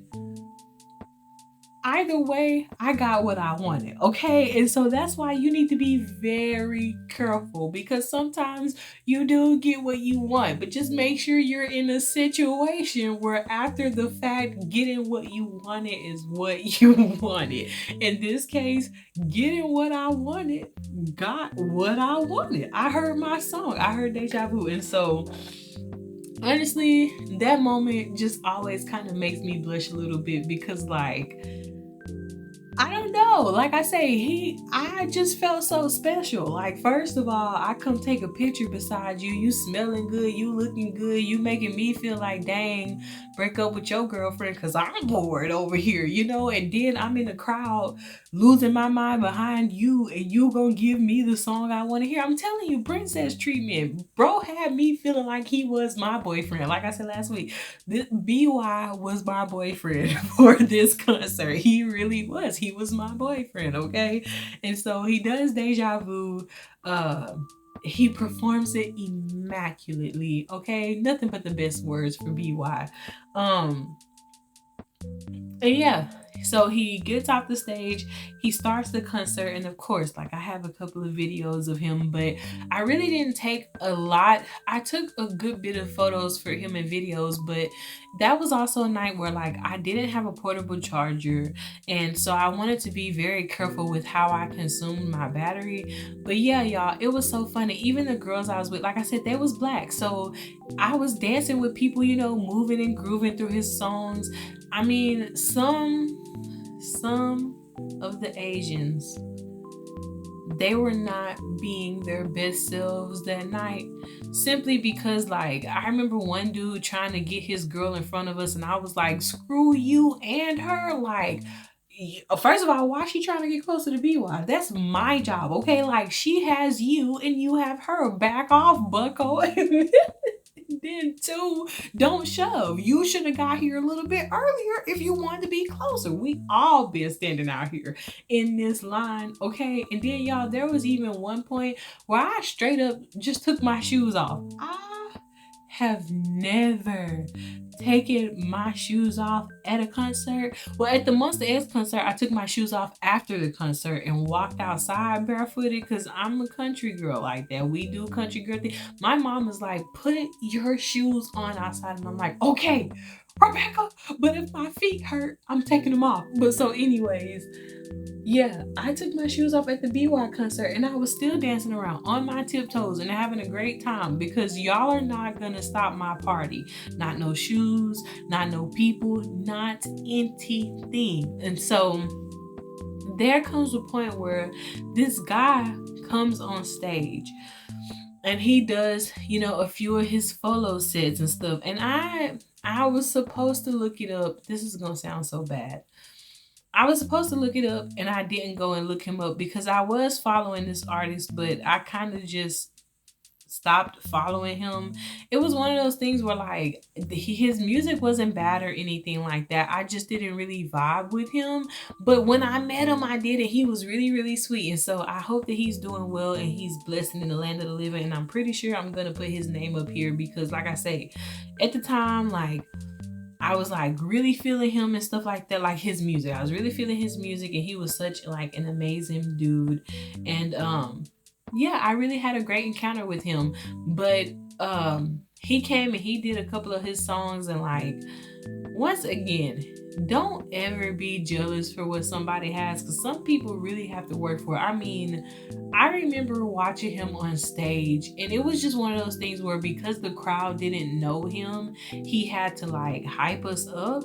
either way, I got what I wanted, okay? And so that's why you need to be very careful, because sometimes you do get what you want, but just make sure you're in a situation where after the fact, getting what you wanted is what you wanted. In this case, getting what I wanted, got what I wanted. I heard my song, I heard Deja Vu, and so honestly, that moment just always kind of makes me blush a little bit, because like, I don't know. Like I say, I just felt so special. Like, first of all, I come take a picture beside you. You smelling good. You looking good. You making me feel like, dang, break up with your girlfriend because I'm bored over here, you know? And then I'm in the crowd losing my mind behind you, and you gonna give me the song I want to hear. I'm telling you, princess treatment. Bro had me feeling like he was my boyfriend. Like I said last week, this BY was my boyfriend for this concert. He really was. He was my boyfriend, okay? And so he does Deja Vu. He performs it immaculately, okay? Nothing but the best words for BY. And yeah, so he gets off the stage, he starts the concert, and of course, like, I have a couple of videos of him, but I really didn't take a lot. I took a good bit of photos for him and videos, but that was also a night where, like, I didn't have a portable charger, and so I wanted to be very careful with how I consumed my battery. But yeah, y'all, it was so funny. Even the girls I was with, like I said, they was black, so I was dancing with people, you know, moving and grooving through his songs. I mean, some of the Asians, they were not being their best selves that night, simply because, like, I remember one dude trying to get his girl in front of us, and I was like, screw you and her. Like, first of all, why is she trying to get closer to BY? That's my job, okay? Like, she has you and you have her. Back off, bucko. Then two, don't shove. You should have got here a little bit earlier if you wanted to be closer. We all been standing out here in this line, okay? And then, y'all, there was even one point where I straight up just took my shoes off. I have never taken my shoes off at a concert. Well, at the Monster X concert, I took my shoes off after the concert and walked outside barefooted, because I'm a country girl like that. We do country girl thing. My mom was like, put your shoes on outside, and I'm like, okay, Rebecca, but if my feet hurt, I'm taking them off. But so anyways, yeah, I took my shoes off at the BY concert, and I was still dancing around on my tiptoes and having a great time, because y'all are not gonna stop my party. Not no shoes, not no people, not anything. And so there comes a point where this guy comes on stage and he does, you know, a few of his follow sets and stuff. And I was supposed to look it up. This is gonna sound so bad. I was supposed to look it up, and I didn't go and look him up because I was following this artist, but I kind of just stopped following him. It was one of those things where like his music wasn't bad or anything like that. I just didn't really vibe with him. But when I met him, I did, and he was really, really sweet. And so I hope that he's doing well and he's blessed in the land of the living. And I'm pretty sure I'm gonna put his name up here because, like I say, at the time, like I was like really feeling him and stuff like that, like his music. I was really feeling his music, and he was such like an amazing dude. And yeah, I really had a great encounter with him. But he came and he did a couple of his songs, and like once again, don't ever be jealous for what somebody has, because some people really have to work for it. I mean, I remember watching him on stage, and it was just one of those things where because the crowd didn't know him, he had to like hype us up,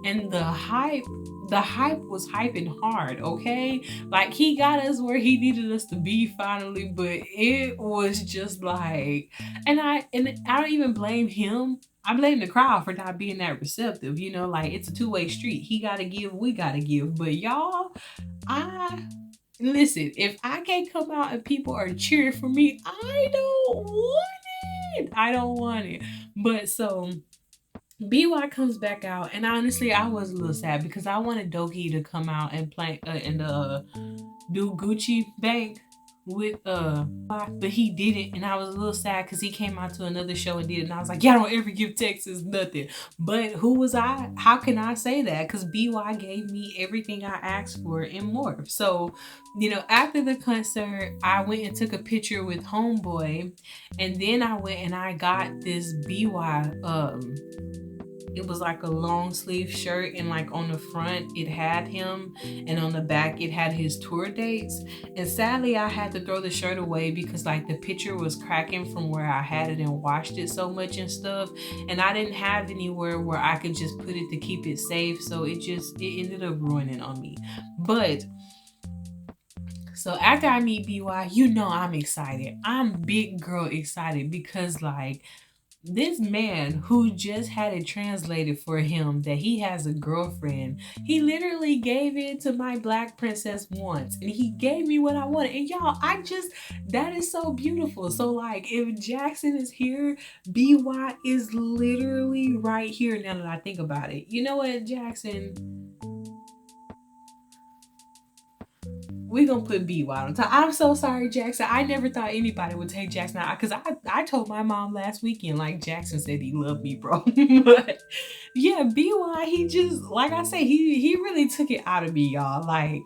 and the hype was hyping hard, okay? Like he got us where he needed us to be finally, but it was just like, and I don't even blame him. I blame the crowd for not being that receptive. You know, like it's a two-way street. He gotta give, we gotta give. But y'all, I listen, if I can't come out and people are cheering for me, I don't want it. I don't want it. But so BY comes back out, and honestly, I was a little sad because I wanted Doki to come out and play and do Gucci Bank with but he didn't, and I was a little sad because he came out to another show and did it, and I was like, y'all don't ever give Texas nothing. But who was I? How can I say that? Because BY gave me everything I asked for and more. So, you know, after the concert, I went and took a picture with Homeboy, and then I went and I got this BY it was like a long sleeve shirt, and like on the front it had him, and on the back it had his tour dates. And sadly I had to throw the shirt away because like the picture was cracking from where I had it and washed it so much and stuff, and I didn't have anywhere where I could just put it to keep it safe, so it ended up ruining on me. But so after I meet BY, you know I'm excited. I'm big girl excited because like this man who just had it translated for him that he has a girlfriend, he literally gave it to my black princess once, and he gave me what I wanted. And y'all, that is so beautiful. So like if Jackson is here, BY is literally right here now that I think about it. You know what, Jackson? We gonna put BY on top. I'm so sorry, Jackson. I never thought anybody would take Jackson out because I told my mom last weekend, like Jackson said he loved me, bro. But yeah, BY, he just like I say, he really took it out of me, y'all. Like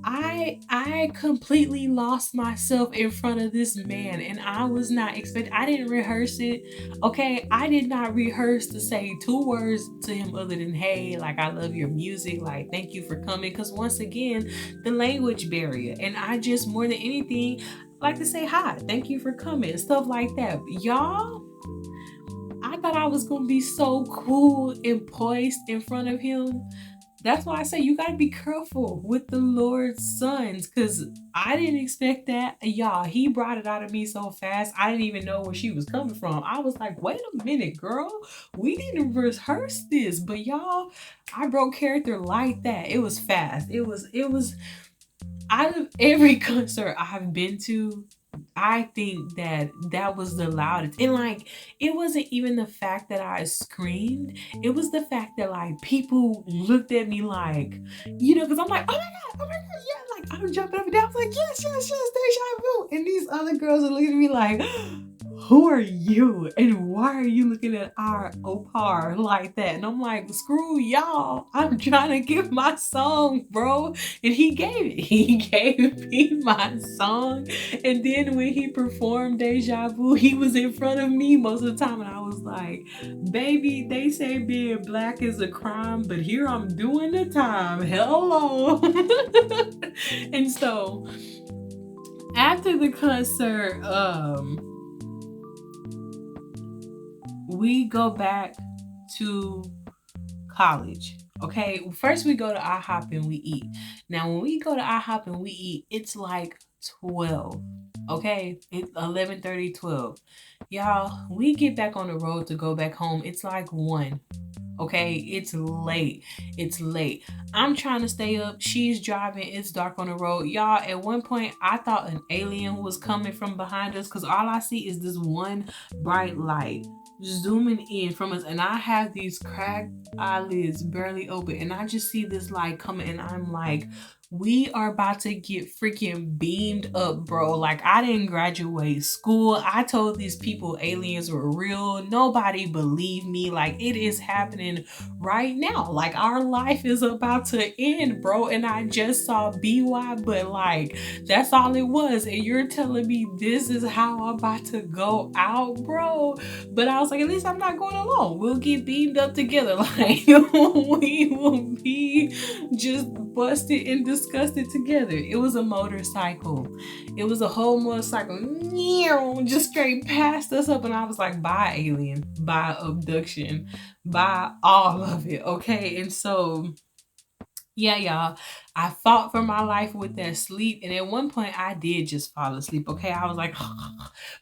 I completely lost myself in front of this man, and I was not expecting. I didn't rehearse it. Okay, I did not rehearse to say two words to him other than hey, like I love your music, like thank you for coming. Because once again, the language barrier, and I just more than anything like to say hi, thank you for coming, stuff like that. Y'all, I thought I was gonna be so cool and poised in front of him. That's why I say you gotta be careful with the Lord's sons, because I didn't expect that. Y'all, he brought it out of me so fast, I didn't even know where she was coming from. I was like, wait a minute, girl. We didn't rehearse this. But y'all, I broke character like that. It was fast. It was out of every concert I've been to, I think that was the loudest. And like, it wasn't even the fact that I screamed. It was the fact that like people looked at me like, you know, because I'm like, oh my God, yeah. Like I'm jumping up and down. I was like, yes, deja vu. And these other girls are looking at me like, who are you? And why are you looking at our opar like that? And I'm like, screw y'all. I'm trying to get my song, bro. And he gave it. He gave me my song. And then when he performed Deja Vu, he was in front of me most of the time. And I was like, baby, they say being black is a crime, but here I'm doing the time. Hello. And so after the concert, we go back to college. Okay, first we go to IHOP and we eat. Now, when we go to IHOP and we eat, it's like 12. Okay, it's 11:30, 12. Y'all, we get back on the road to go back home. It's like 1. Okay, it's late. It's late. I'm trying to stay up. She's driving. It's dark on the road. Y'all, at one point, I thought an alien was coming from behind us because all I see is this one bright light zooming in from us. And I have these cracked eyelids barely open. And I just see this light coming. And I'm like, we are about to get freaking beamed up, bro. Like, I didn't graduate school. I told these people aliens were real. Nobody believed me. Like, it is happening right now. Like, our life is about to end, bro. And I just saw BY, but like, that's all it was. And you're telling me this is how I'm about to go out, bro. But I was like, at least I'm not going alone. We'll get beamed up together. Like, we will be just busted and disgusted together. It was a motorcycle. It was a whole motorcycle just straight past us up, and I was like, bye alien, bye abduction, bye all of it. Okay, and so yeah, y'all, I fought for my life with that sleep, and at one point I did just fall asleep. Okay, I was like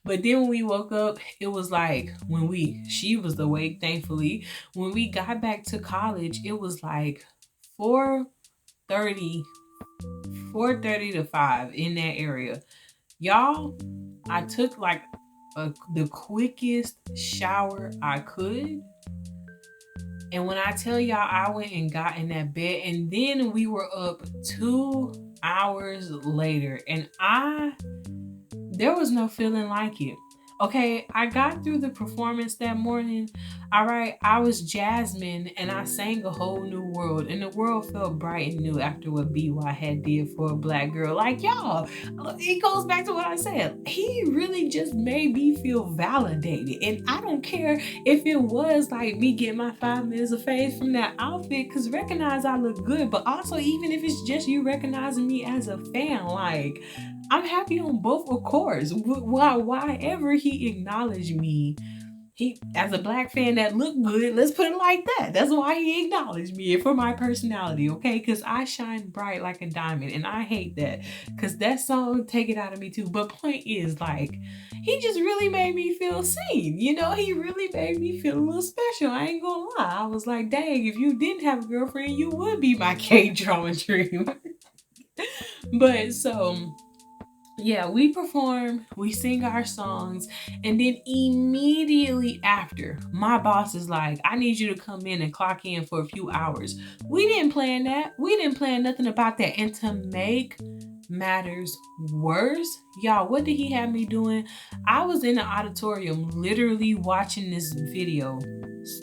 but then when we woke up, it was like she was awake, thankfully. When we got back to college, it was like 4:30 to 5 in that area. Y'all, I took like the quickest shower I could. And when I tell y'all, I went and got in that bed, and then we were up 2 hours later, and there was no feeling like it. Okay, I got through the performance that morning. All right, I was Jasmine and I sang A Whole New World, and the world felt bright and new after what BY had did for a black girl. Like, y'all, it goes back to what I said. He really just made me feel validated. And I don't care if it was like me getting my 5 minutes of fame from that outfit, because recognize I look good, but also even if it's just you recognizing me as a fan, like, I'm happy on both accords. Why ever he acknowledged me, he as a black fan that looked good, let's put it like that. That's why he acknowledged me for my personality, okay? Because I shine bright like a diamond, and I hate that. Because that song take it out of me too. But point is, like, he just really made me feel seen. You know, he really made me feel a little special. I ain't gonna lie. I was like, dang, if you didn't have a girlfriend, you would be my K-drama dream. But so yeah, we perform, we sing our songs, and then immediately after, my boss is like, I need you to come in and clock in for a few hours. We didn't plan that. We didn't plan nothing about that. And to make matters worse, y'all, what did he have me doing? I was in the auditorium literally watching this video.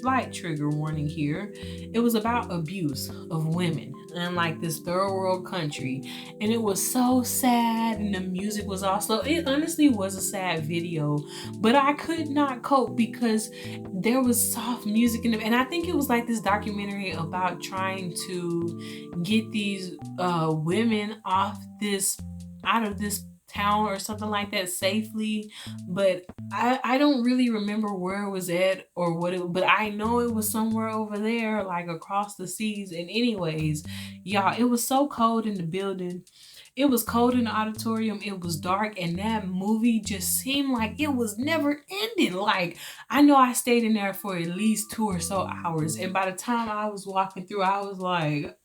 Slight trigger warning here. It was about abuse of women in like this third world country, and it was so sad, and the music was also, it honestly was a sad video, but I could not cope because there was soft music in it. And I think it was like this documentary about trying to get these women out of this town or something like that safely, but I don't really remember where it was at or what it, but I know it was somewhere over there, like across the seas. And anyways, y'all, it was so cold in the building. It was cold in the auditorium. It was dark, and that movie just seemed like it was never ending. Like, I know I stayed in there for at least 2 or so hours, and by the time I was walking through, I was like,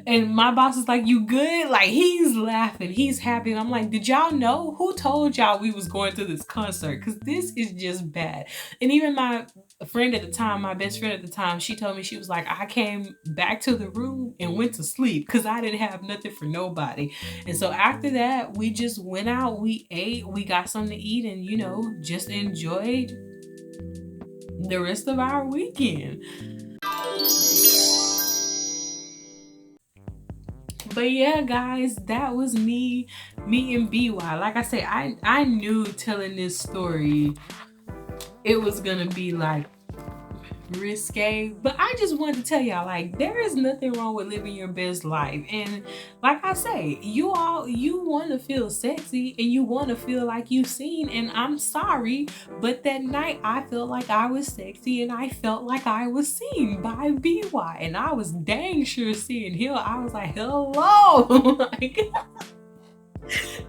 and my boss is like, you good? Like, he's laughing, he's happy, and I'm like, did y'all know? Who told y'all we was going to this concert? Because this is just bad. And even my friend at the time, my best friend at the time, she told me, she was like, I came back to the room and went to sleep because I didn't have nothing for nobody. And so after that, we just went out, we ate, we got something to eat, and, you know, just enjoyed the rest of our weekend. But yeah, guys, that was me meeting BY. Like I said, I knew telling this story, it was gonna be like risque, but I just wanted to tell y'all, like, there is nothing wrong with living your best life. And like I say, you want to feel sexy and you want to feel like you've seen, and I'm sorry, but that night I felt like I was sexy and I felt like I was seen by BY, and I was dang sure seeing him. I was like, hello. Like,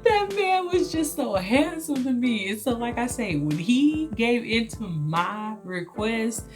that man was just so handsome to me. And so, like I say, when he gave into my request,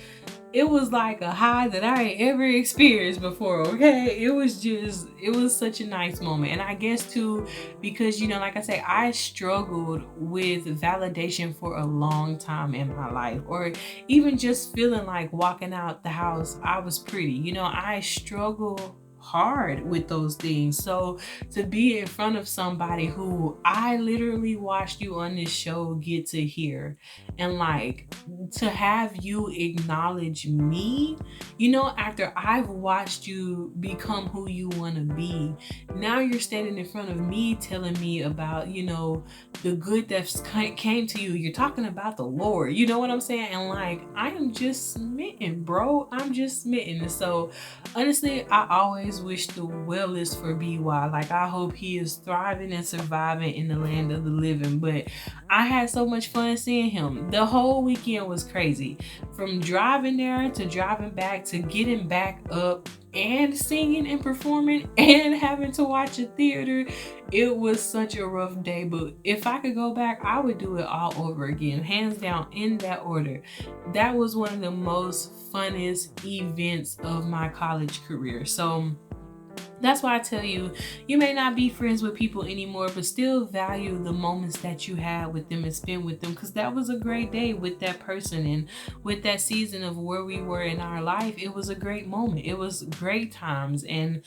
it was like a high that I ain't ever experienced before, okay? It was such a nice moment. And I guess too, because, you know, like I say, I struggled with validation for a long time in my life, or even just feeling like walking out the house, I was pretty. You know, I struggle hard with those things. So to be in front of somebody who I literally watched you on this show get to hear, and like to have you acknowledge me, you know, after I've watched you become who you want to be, now you're standing in front of me telling me about, you know, the good that's came to you. You're talking about the Lord, you know what I'm saying? And like, I am just smitten, bro. I'm just smitten. So honestly, I always wish the wellest for BY. Like, I hope he is thriving and surviving in the land of the living. But I had so much fun seeing him. The whole weekend was crazy. From driving there to driving back to getting back up and singing and performing and having to watch a theater. It was such a rough day, but if I could go back, I would do it all over again, hands down, in that order. That was one of the most funnest events of my college career. So that's why I tell you, you may not be friends with people anymore, but still value the moments that you had with them and spend with them, because that was a great day with that person, and with that season of where we were in our life. It was a great moment. It was great times. And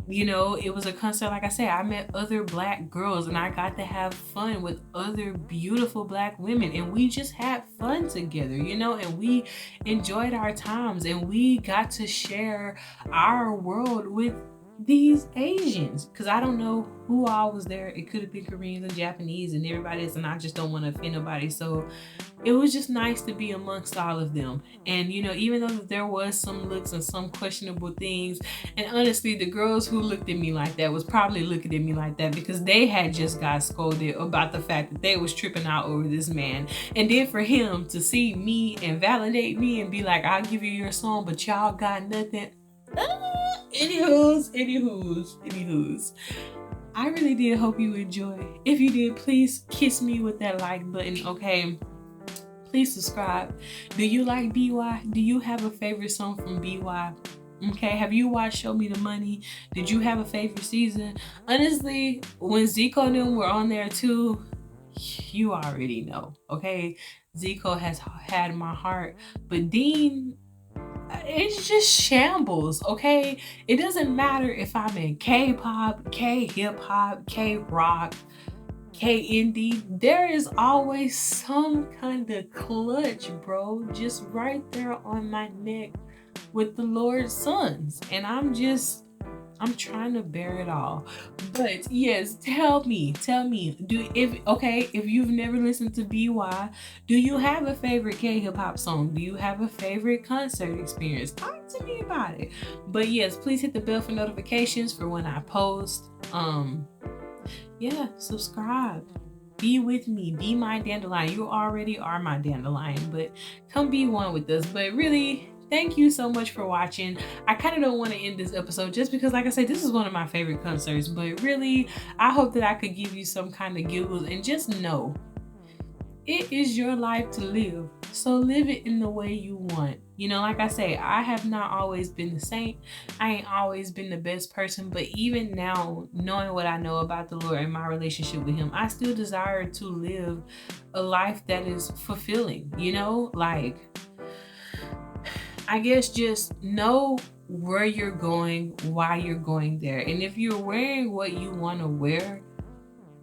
you know, it was a concert. Like I said, I met other Black girls and I got to have fun with other beautiful Black women, and we just had fun together, you know, and we enjoyed our times, and we got to share our world with these Asians, because I don't know who all was there. It could have been Koreans and Japanese and everybody else, and I just don't want to offend nobody. So it was just nice to be amongst all of them. And you know, even though there was some looks and some questionable things, and honestly, the girls who looked at me like that was probably looking at me like that because they had just got scolded about the fact that they was tripping out over this man. And then for him to see me and validate me and be like, I'll give you your song, but y'all got nothing. Anywho's. I really did hope you enjoy. If you did, please kiss me with that like button, okay? Please subscribe. Do you like BY? Do you have a favorite song from BY? Okay, have you watched Show Me the Money? Did you have a favorite season? Honestly, when Zico and them were on there too, you already know, okay? Zico has had my heart, but Dean, it's just shambles, okay? It doesn't matter if I'm in K-pop, K-hip-hop, K-rock, K-indie. There is always some kind of clutch, bro, just right there on my neck with the Lord's sons. And I'm trying to bear it all. But yes, tell me, if you've never listened to BY, do you have a favorite K-hip-hop song? Do you have a favorite concert experience? Talk to me about it. But yes, please hit the bell for notifications for when I post. Yeah, subscribe. Be with me. Be my dandelion. You already are my dandelion, but come be one with us. But really, thank you so much for watching. I kind of don't want to end this episode just because, like I said, this is one of my favorite concerts. But really, I hope that I could give you some kind of giggles, and just know it is your life to live. So live it in the way you want. You know, like I say, I have not always been the saint. I ain't always been the best person. But even now, knowing what I know about the Lord and my relationship with him, I still desire to live a life that is fulfilling. You know, like, I guess just know where you're going, why you're going there. And if you're wearing what you want to wear,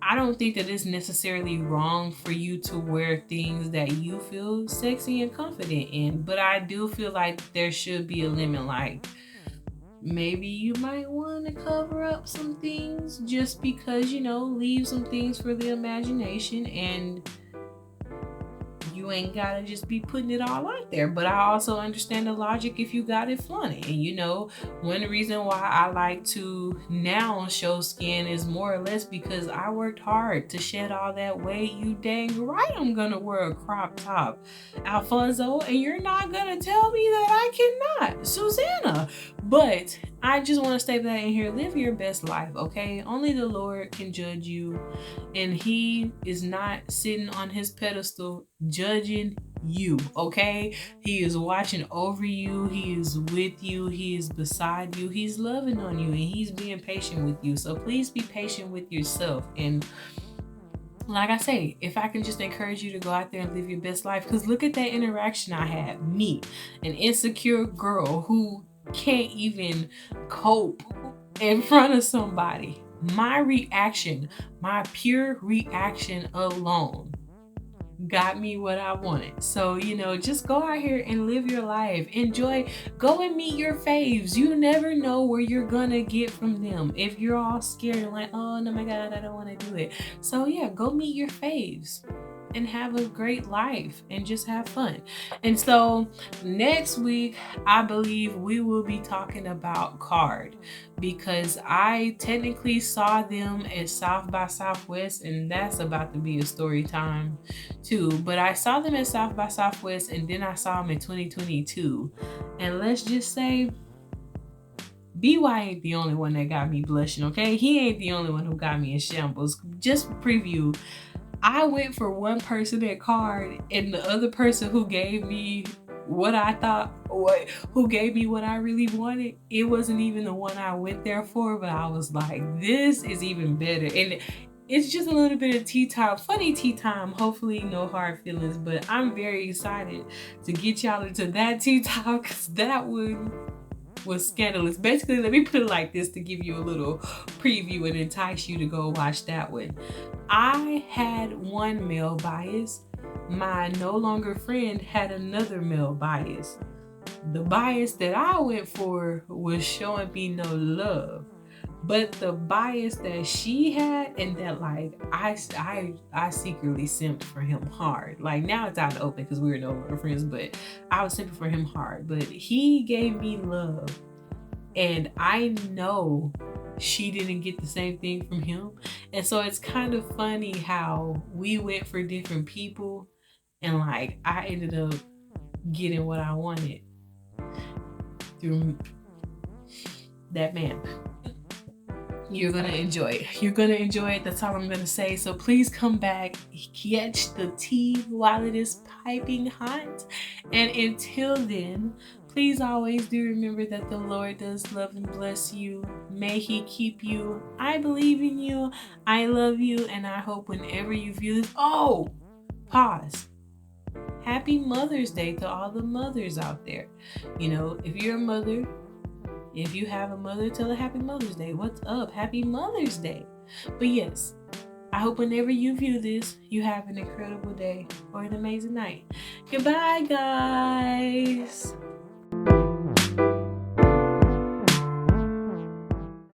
I don't think that it's necessarily wrong for you to wear things that you feel sexy and confident in. But I do feel like there should be a limit. Like, maybe you might want to cover up some things just because, you know, leave some things for the imagination, and you ain't gotta just be putting it all out there. But I also understand the logic if you got it flaunt. And you know, one reason why I like to now show skin is more or less because I worked hard to shed all that weight. You dang right I'm gonna wear a crop top, Alfonso, and you're not gonna tell me that I cannot, Susanna. But I just want to stay that in here. Live your best life, okay? Only the Lord can judge you, and he is not sitting on his pedestal judging you, okay? He is watching over you. He is with you. He is beside you. He's loving on you, and he's being patient with you. So please be patient with yourself. And like I say, if I can just encourage you to go out there and live your best life, because look at that interaction I had. Me, an insecure girl who can't even cope in front of somebody. My reaction, my pure reaction alone got me what I wanted. So, just go out here and live your life. Enjoy. Go and meet your faves. You never know where you're gonna get from them. If you're all scared and like, oh no, my God, I don't want to do it. So yeah, go meet your faves and have a great life and just have fun. And so next week, I believe we will be talking about Card, because I technically saw them at South by Southwest, and that's about to be a story time too. But I saw them at South by Southwest, and then I saw them in 2022. And let's just say, BY ain't the only one that got me blushing, okay? He ain't the only one who got me in shambles. Just preview, I went for one person at Card, and the other person who gave me what I thought, who gave me what I really wanted, it wasn't even the one I went there for, but I was like, this is even better. And it's just a little bit of tea time, funny tea time, hopefully no hard feelings, but I'm very excited to get y'all into that tea time, because that one was scandalous. Basically, let me put it like this to give you a little preview and entice you to go watch that one. I had one male bias. My no longer friend had another male bias. The bias that I went for was showing me no love. But the bias that she had, and that like I secretly simped for him hard. Like now it's out in the open because we were no longer friends, but I was simping for him hard. But he gave me love, and I know she didn't get the same thing from him. And so it's kind of funny how we went for different people, and like I ended up getting what I wanted through that man. You're gonna enjoy it. You're gonna enjoy it. That's all I'm gonna say. So please come back, catch the tea while it is piping hot. And until then, please always do remember that the Lord does love and bless you. May He keep you. I believe in you. I love you. And I hope whenever you view this, pause. Happy Mother's Day to all the mothers out there. If you're a mother, if you have a mother, tell her Happy Mother's Day. What's up? Happy Mother's Day. But yes, I hope whenever you view this, you have an incredible day or an amazing night. Goodbye, guys.